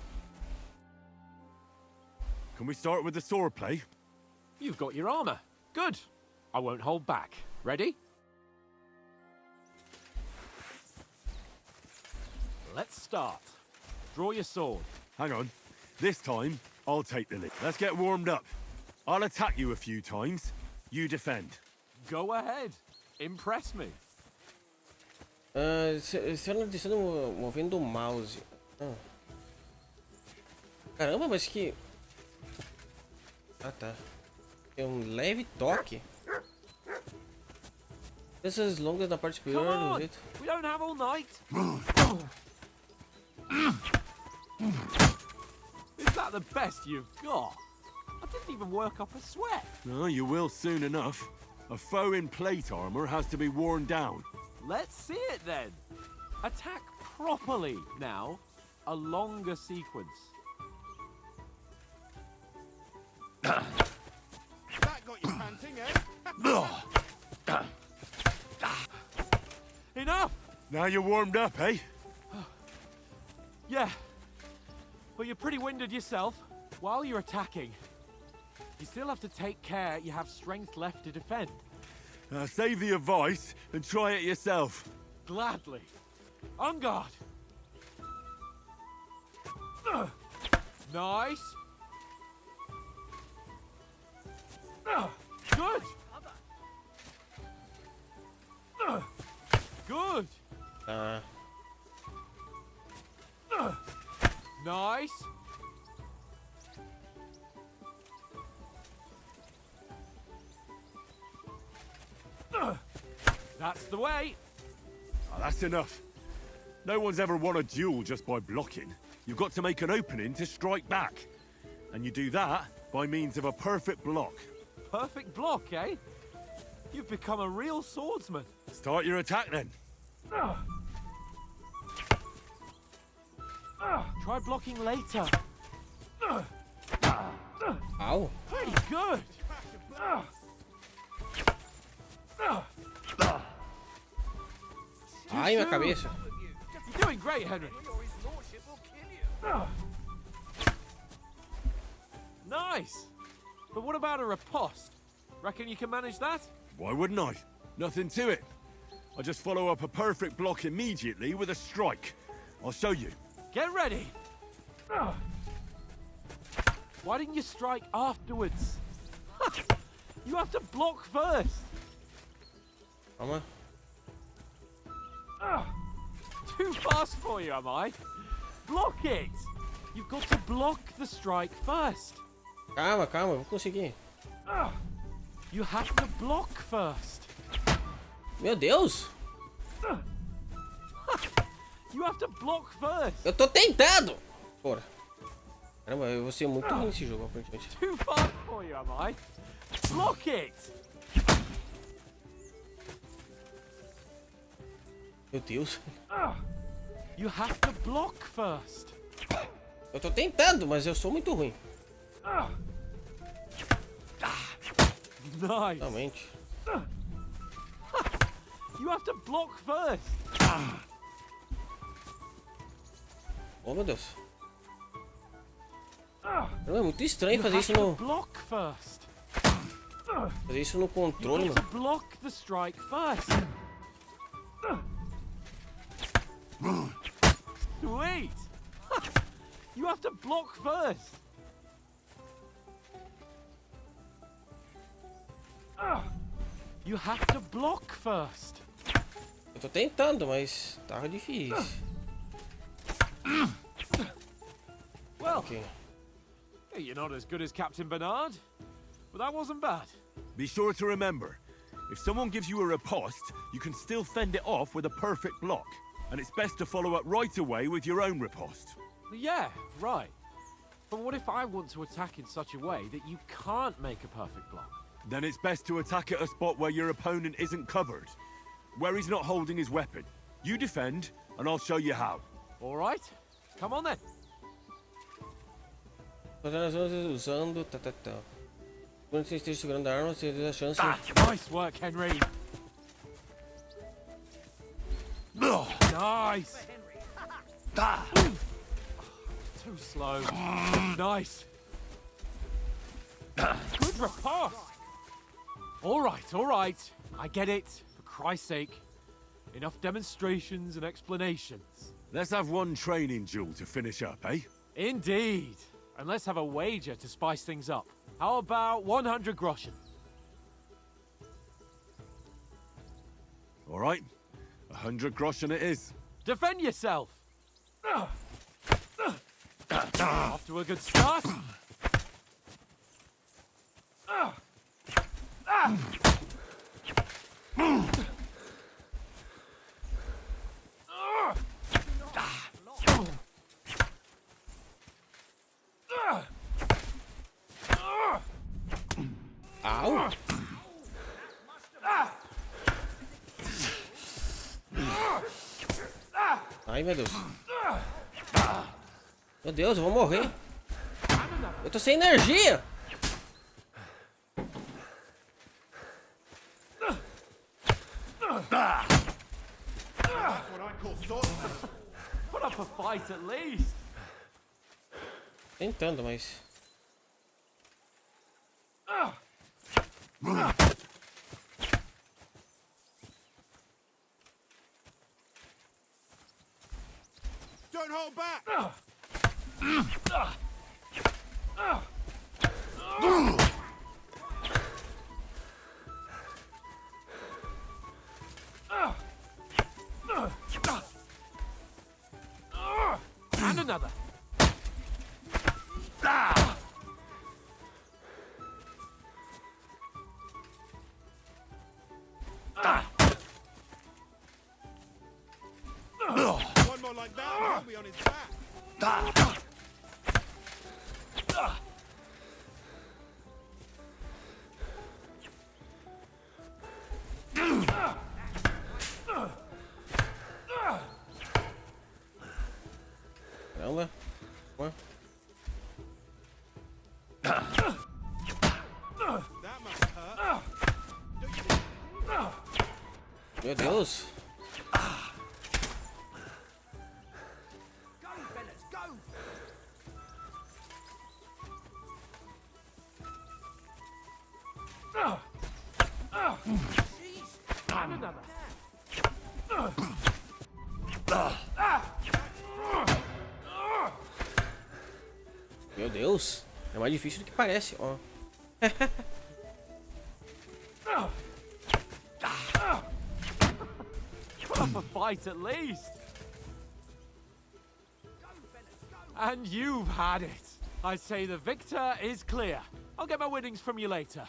Can we start with the sword play? You've got your armor. Good. I won't hold back. Ready? Let's start. Draw your sword. Hang on. This time, I'll take the lead. Let's get warmed up. I'll attack you a few times. You defend. Go ahead. Impress me. Se eu não descendo movendo o mouse. Caramba, mas que. Ah, tá. Tem um leve toque. Essas longas na parte Come superior do on. jeito. We don't have all night. Is that the best you've got? I didn't even work up a sweat. No, you will soon enough. A foe in plate armor has to be worn down. Let's see it then. Attack properly now. A longer sequence. That got you panting, eh? Enough! Now you're warmed up, eh? Yeah. But you're pretty winded yourself. While you're attacking, you still have to take care you have strength left to defend. Save the advice and try it yourself. Gladly. On guard. Nice. Good. Good. Nice. That's the way. Oh, that's enough. No one's ever won a duel just by blocking. You've got to make an opening to strike back. And you do that by means of a perfect block. Perfect block, eh? You've become a real swordsman. Start your attack then. Try blocking later. Au. Pretty good. Ai, minha cabeça. You're doing great, Henry. Nice. But what about a riposte? Reckon you can manage that? Why wouldn't I? Nothing to it. I just follow up a perfect block immediately with a strike. I'll show you. Get ready! Why didn't you strike afterwards? You have to block first! Calma. Too fast for you, am I? Block it! You've got to block the strike first. Calma, calma, eu vou conseguir. You have to block first. Meu Deus! You have to block first. Eu tô tentando! Porra. Caramba, eu vou ser muito ruim nesse jogo, aparentemente. Too fast for you, am I? Block it! Meu Deus. You have to block first. Eu tô tentando, mas eu sou muito ruim. Nice. Realmente. You have to block first. Oh, meu Deus. Não, é muito estranho You fazer have isso to no... block first. Fazer isso no controle, You've got mano. to block the strike first. Sweet. You have to block first. You have to block first. Eu tô tentando, mas tá difícil. Well, Ok. you're not as good as Captain Bernard, but that wasn't bad. Be sure to remember, if someone gives you a riposte, you can still fend it off with a perfect block. And it's best to follow up right away with your own riposte. Yeah, right. But what if I want to attack in such a way that you can't make a perfect block? Then it's best to attack at a spot where your opponent isn't covered, where he's not holding his weapon. You defend, and I'll show you how. All right, come on then. Usando... Tá. Quando você esteja segurando a arma, você tem a chance... Nice work, Henry. Nice. Too slow. Nice. Good riposte. All right. I get it. For Christ's sake. Enough demonstrations and explanations. Let's have one training duel to finish up, eh? Indeed. And let's have a wager to spice things up. How about 100 groschen? All right. 100 groschen it is. Defend yourself. Off to a good start. Au! Ai, meu Deus. Meu Deus, eu vou morrer. Eu tô sem energia. Put up a fight at least. Tentando, mas... Don't hold back! And another. One more like that and he'll be on his back. Caramba. Ué. That must hurt. Do you think? Meu Deus. Go, fellas, go! another. Meu Deus, é mais difícil do que parece, ó. Put up a fight at least. And you've had it. I say the victor is clear. I'll get my winnings from you later.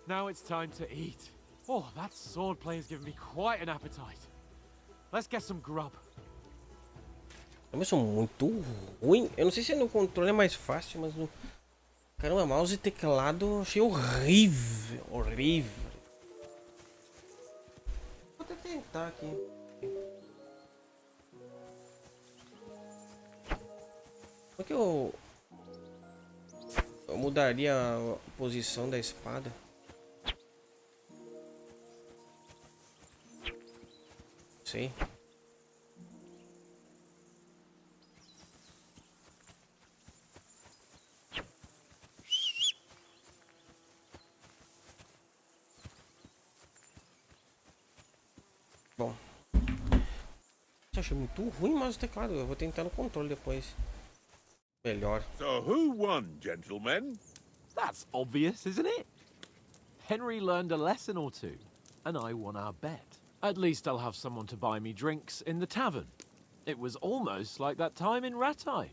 Now it's time to eat. Oh, that swordplay has given me quite an appetite. Let's get some grub. Eu sou muito ruim. Eu não sei se no controle é mais fácil, mas no... Caramba, mouse e teclado eu achei horrível. Horrível. Vou até tentar aqui. Como é que eu mudaria a posição da espada? Sei. Bom, eu achei muito ruim mais o teclado. Eu vou tentar no controle depois. Melhor. So who won, gentlemen? That's obvious, isn't it? Henry learned a lesson or two, and I won our bet. At least I'll have someone to buy me drinks in the tavern. It was almost like that time in Rattay.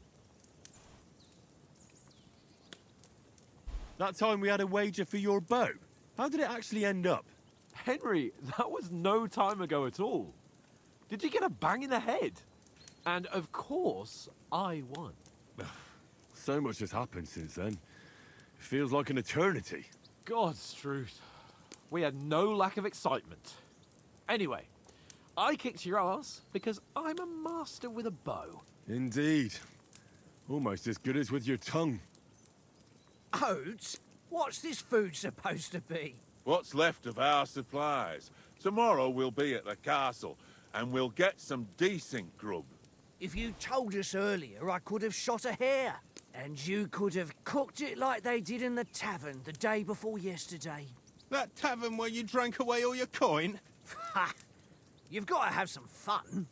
That time we had a wager for your bow. How did it actually end up? Henry, that was no time ago at all. Did you get a bang in the head? And of course, I won. So much has happened since then. It feels like an eternity. God's truth. We had no lack of excitement. Anyway, I kicked your ass because I'm a master with a bow. Indeed. Almost as good as with your tongue. Oats? What's this food supposed to be? What's left of our supplies. Tomorrow we'll be at the castle, and we'll get some decent grub. If you told us earlier, I could have shot a hare. And you could have cooked it like they did in the tavern the day before yesterday. That tavern where you drank away all your coin? Ha! You've got to have some fun.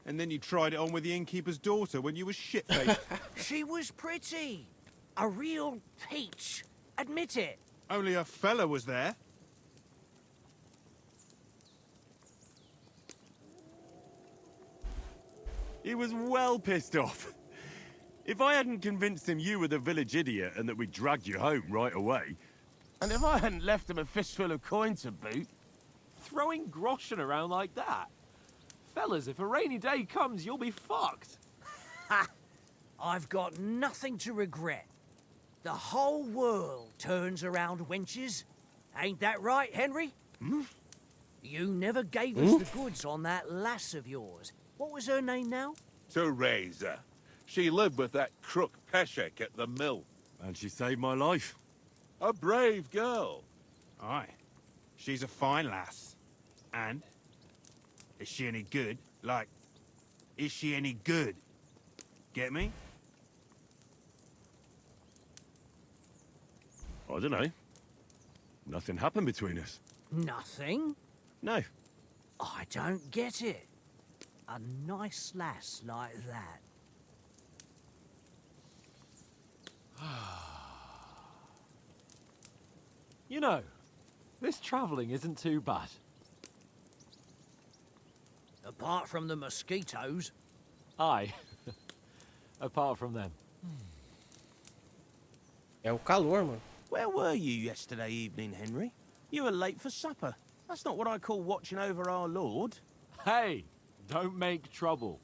And then you tried it on with the innkeeper's daughter when you were shit-faced. She was pretty. A real peach. Admit it. Only a fella was there. He was well pissed off. If I hadn't convinced him you were the village idiot and that we dragged you home right away... And if I hadn't left him a fistful of coin to boot... Throwing groschen around like that? Fellas, if a rainy day comes, you'll be fucked. Ha! I've got nothing to regret. The whole world turns around wenches. Ain't that right, Henry? Hmm? You never gave us the goods on that lass of yours. What was her name now? Teresa. She lived with that crook Peshek at the mill. And she saved my life. A brave girl. Aye. She's a fine lass. And? Is she any good? Like, is she any good? Get me? I don't know. Nothing happened between us. Nothing? No. I don't get it. A nice lass like that. You know, this travelling isn't too bad. Apart from the mosquitoes. Aye. Apart from them. É o calor, mano. Where were you yesterday evening, Henry? You were late for supper. That's not what I call watching over our lord. Hey, don't make trouble.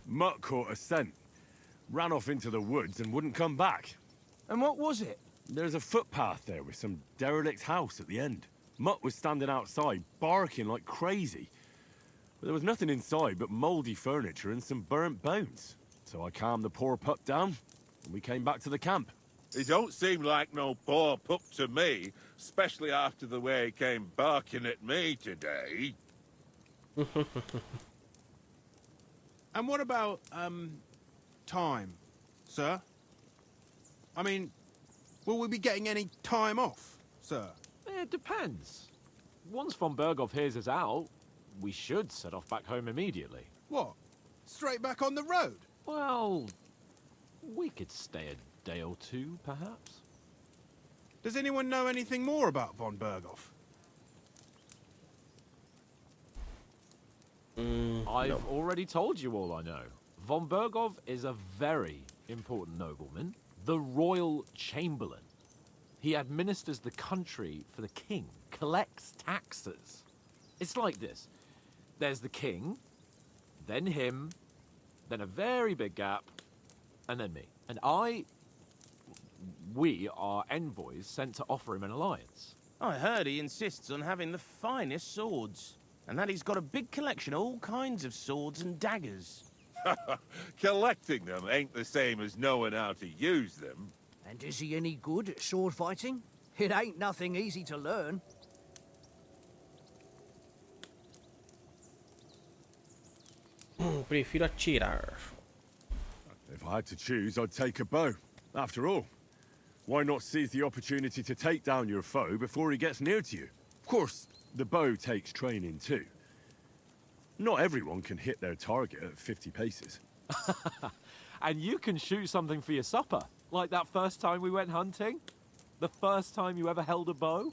Mutt caught a scent, ran off into the woods and wouldn't come back. And what was it? There's a footpath there with some derelict house at the end. Mutt was standing outside, barking like crazy. But there was nothing inside but mouldy furniture and some burnt bones. So I calmed the poor pup down, and we came back to the camp. He don't seem like no poor pup to me, especially after the way he came barking at me today. And what about, time, sir? I mean, will we be getting any time off, sir? It depends. Once von Berghoff hears us out, we should set off back home immediately. What? Straight back on the road? Well, we could stay a day or two, perhaps. Does anyone know anything more about von Berghoff? I've already told you all I know. Von Berghoff is a very important nobleman, the royal chamberlain. He administers the country for the king, collects taxes. It's like this. There's the king, then him, then a very big gap, and then me. And we are envoys sent to offer him an alliance. I heard he insists on having the finest swords, and that he's got a big collection of all kinds of swords and daggers. Collecting them ain't the same as knowing how to use them. And is he any good at sword fighting? It ain't nothing easy to learn. Prefiro atirar. If I had to choose, I'd take a bow. After all, why not seize the opportunity to take down your foe before he gets near to you? Of course, the bow takes training too. Not everyone can hit their target at 50 paces. And you can shoot something for your supper, like that first time we went hunting? The first time you ever held a bow?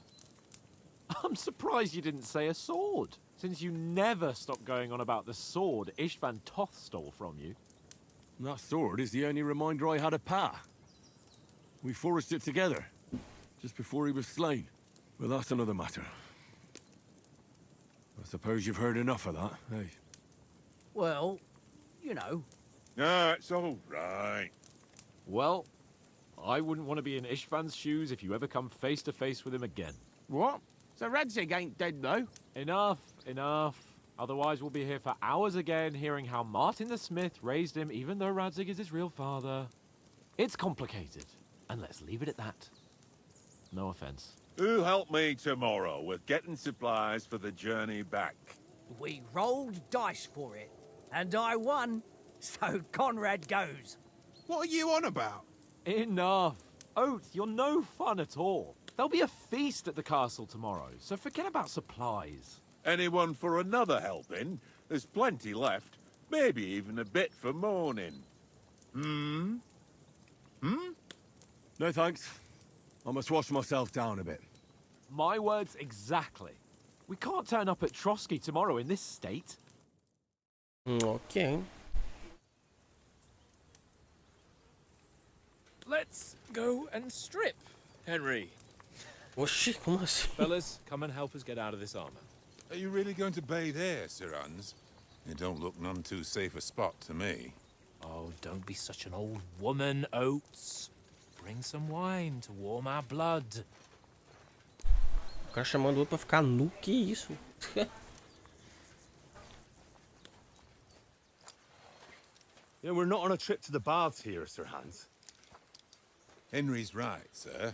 I'm surprised you didn't say a sword, since you never stopped going on about the sword Istvan Toth stole from you. That sword is the only reminder I had of Pa. We forged it together, just before he was slain. But that's another matter. I suppose you've heard enough of that, eh? Well, you know. No, it's all right. Well, I wouldn't want to be in Istvan's shoes if you ever come face to face with him again. What? So Radzig ain't dead, though? Enough, enough. Otherwise we'll be here for hours again, hearing how Martin the Smith raised him, even though Radzig is his real father. It's complicated, and let's leave it at that. No offense. Who'll help me tomorrow with getting supplies for the journey back? We rolled dice for it, and I won, so Conrad goes. What are you on about? Enough. Oath, you're no fun at all. There'll be a feast at the castle tomorrow, so forget about supplies. Anyone for another helping? There's plenty left. Maybe even a bit for morning. No thanks. I must wash myself down a bit. My words exactly. We can't turn up at Trotsky tomorrow in this state. Ok. Let's go and strip, Henry. Oxi, como assim? Fellas, come and help us get out of this armor. Are you really going to bathe here, Sir Hans? It don't look none too safe a spot to me. Oh, don't be such an old woman, Oates. Bring some wine to warm our blood. O cara chamando o outro pra ficar nu, que isso? Yeah, we're not on a trip to the baths here, Sir Hans. Henry's right, sir.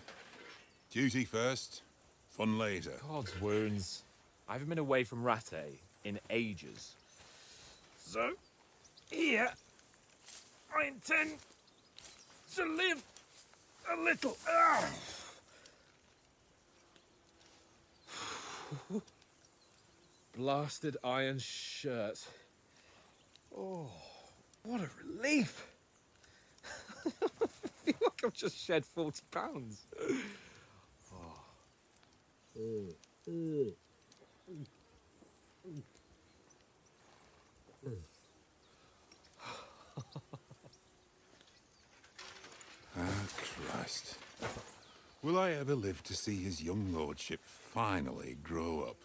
Duty first, fun later. God's wounds. I haven't been away from Rattay in ages. So, here, I intend to live a little. Blasted iron shirt. Oh, what a relief. I feel like I've just shed 40 pounds. Christ. Will I ever live to see his young lordship finally grow up?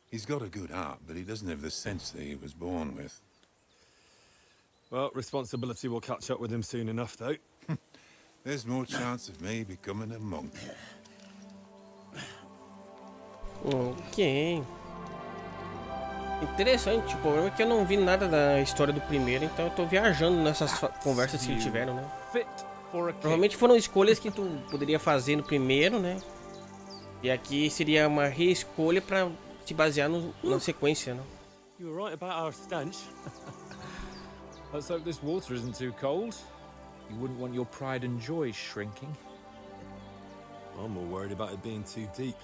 He's got a good heart, but he doesn't have the sense that he was born with. Well, responsibility will catch up with him soon enough, though. There's more chance of me becoming a monk. Ok. Interessante, o problema é que eu não vi nada da história do primeiro, então eu tô viajando nessas conversas que tiveram, né? Provavelmente foram escolhas que tu poderia fazer no primeiro, né? E aqui seria uma reescolha pra se basear na sequência, né? You were right about our stench. Let's hope this water isn't too cold. You wouldn't want your pride and joy shrinking. I'm more worried about it being too deep.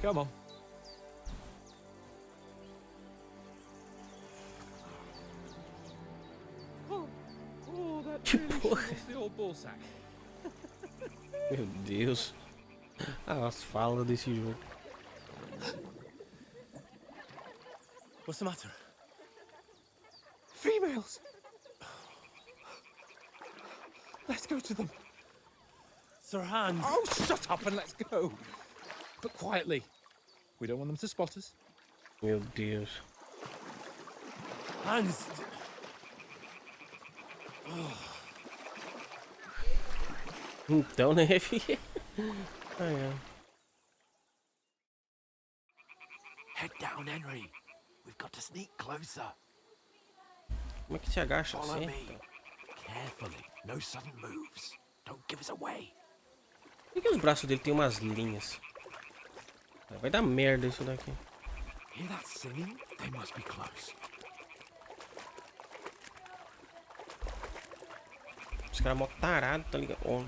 Come on. Oh, that Que really porra. shovels the old ball sack. Meu Deus. As falas desse jogo. What's the matter? Females! Let's go to them. Sir Hans! Oh, shut up and let's go. But quietly. We don't want them to spot us. Meu Deus. Hans! Então, né, filho? Ah, é. Head down, Henry. We've got to sneak closer. Como é que se agacha Follow assim? me. Carefully. No sudden moves. Don't give us away. Por que os braços dele tem umas linhas? Vai dar merda isso daqui. Hear that singing? They must be close. Os caras mó tarado, tá ligado? Ó.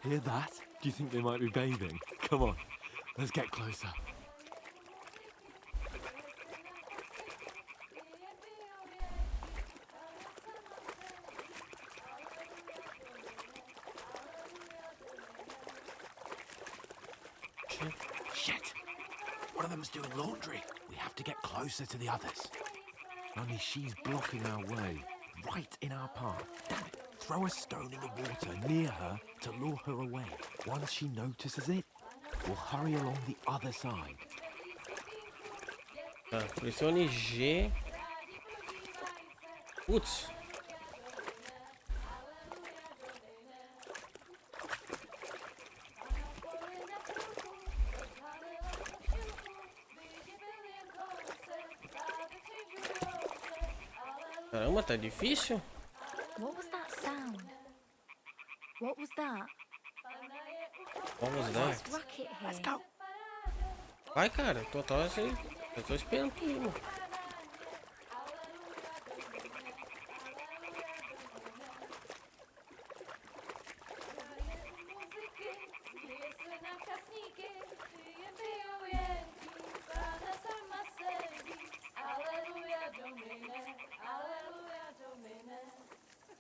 Hear that? Do you think they might be bathing? Come on. Let's get closer. Shit! One of them's doing laundry. We have to get closer to the others. Only she's blocking our way, right in our path. Damn it! Throw a stone in the water near her to lure her away. Once she notices it, we'll hurry along the other side. Tá, pressione G. Putz. Caramba, tá difícil? What was that sound? What was that? What was There's that? racket here. Let's go. Vai, cara, tô assim. Eu tô esperando tu ir, mano.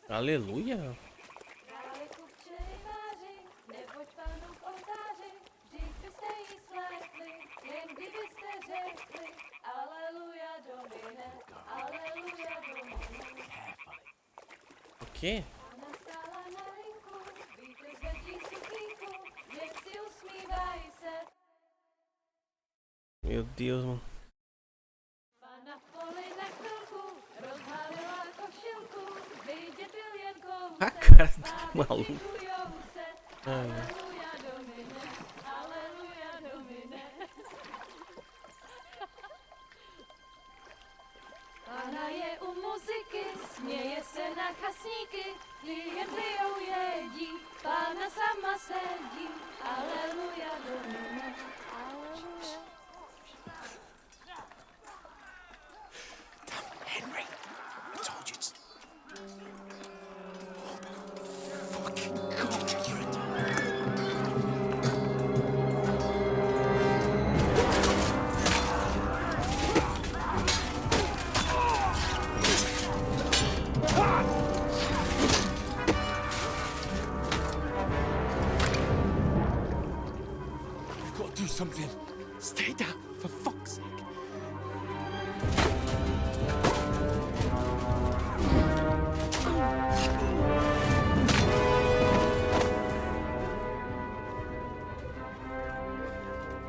Aleluia. O quê? Meu Deus, mano. A cara do maluco. Ai. Pána je u muziky, směje se na chasníky, jen pijou jedí, Pána sama sedí, aleluja, domine, aleluja. Henry, I told you to... Fucking God, you're a... We've got to do something. Stay down, for fuck's sake.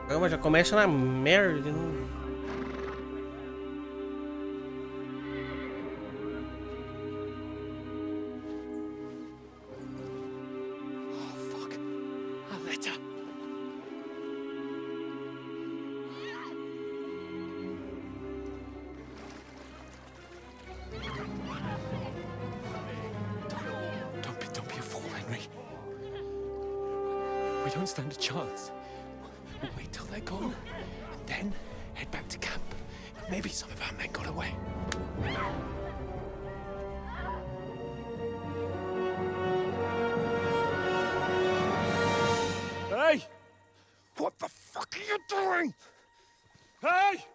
Caramba, já começa na merda de novo. Oh, fuck. A letter. Don't be a fool, Henry. We don't stand a chance. We'll wait till they're gone, and then head back to camp. Maybe some of our men got away. Hey! What the fuck are you doing? Hey!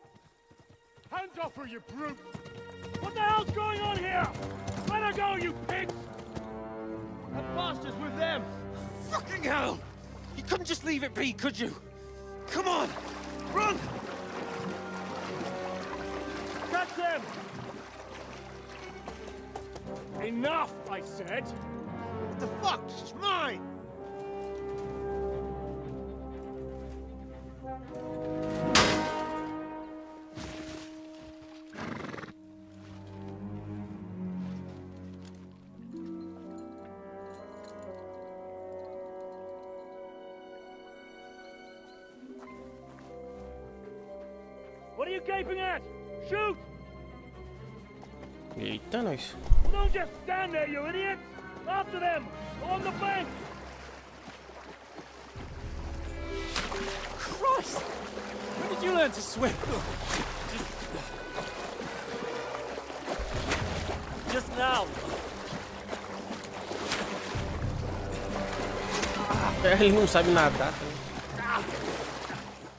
Hands off her, you brute! What the hell's going on here? Let her go, you pigs! That bastard's with them! Fucking hell! You couldn't just leave it be, could you? Come on! Run! Catch them! Enough, I said! What the fuck? She's mine! What are you gaping at? Shoot! Eita, nós. Well, don't just stand there, you idiots! After them! On the bank! Christ! When did you learn to swim? Just now. Ele não sabe nadar.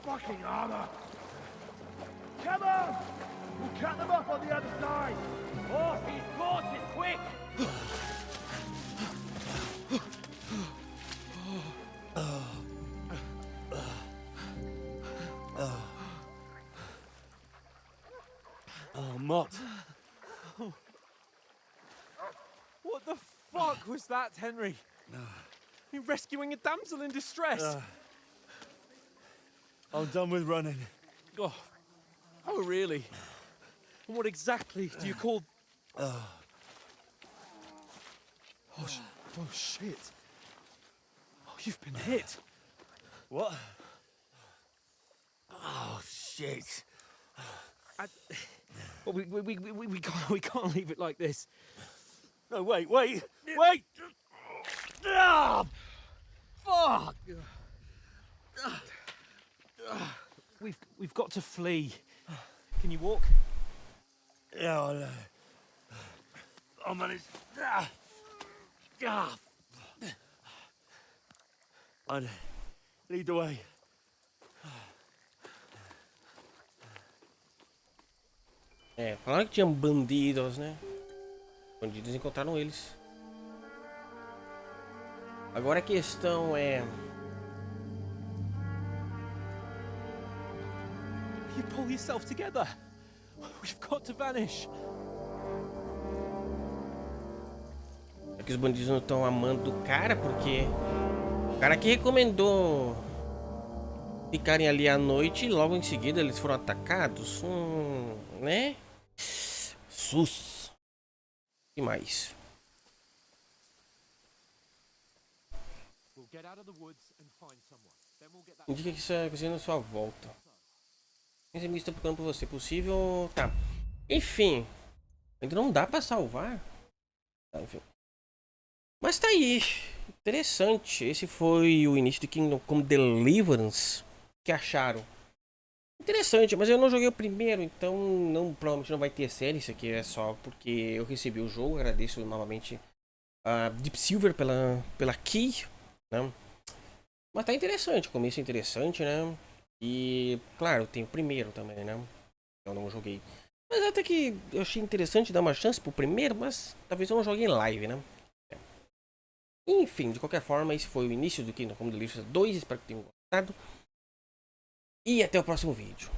Fucking armor! Come on! We'll cut them off on the other side! Oh, he's caught it, quick! Oh, Mott. What the fuck was that, Henry? You rescuing a damsel in distress? I'm done with running. Oh, really? And what exactly do you call... Oh, shit. Oh, you've been hit. What? Oh, shit. Well, we can't leave it like this. No, wait! Ah! Fuck! We've got to flee. Can you walk? Yeah, I'll manage. I'd lead the way. É, falaram que tinham bandidos, né? Bandidos encontraram eles. Agora a questão é... You pull yourself together. We've got to vanish. É que os bandidos não estão amando o cara, porque... O cara que recomendou ficarem ali à noite e logo em seguida eles foram atacados. Né? Sus. E mais? Indica que está acontecendo à sua volta. Esse amigo está procurando por você. Possível... Tá. Enfim. Ainda não dá pra salvar. Tá, enfim. Mas tá aí. Interessante. Esse foi o início de Kingdom Come Deliverance. O que acharam? Interessante, mas eu não joguei o primeiro, então provavelmente não vai ter série. Isso aqui é só porque eu recebi o jogo. Agradeço novamente a Deep Silver pela key, né? Mas tá interessante, o começo é interessante, né? E claro, tem o primeiro também, né? Eu não joguei. Mas até que eu achei interessante dar uma chance pro primeiro, mas talvez eu não jogue em live, né? Enfim, de qualquer forma, esse foi o início do Kingdom Come Deliverance 2. Espero que tenham gostado. E até o próximo vídeo.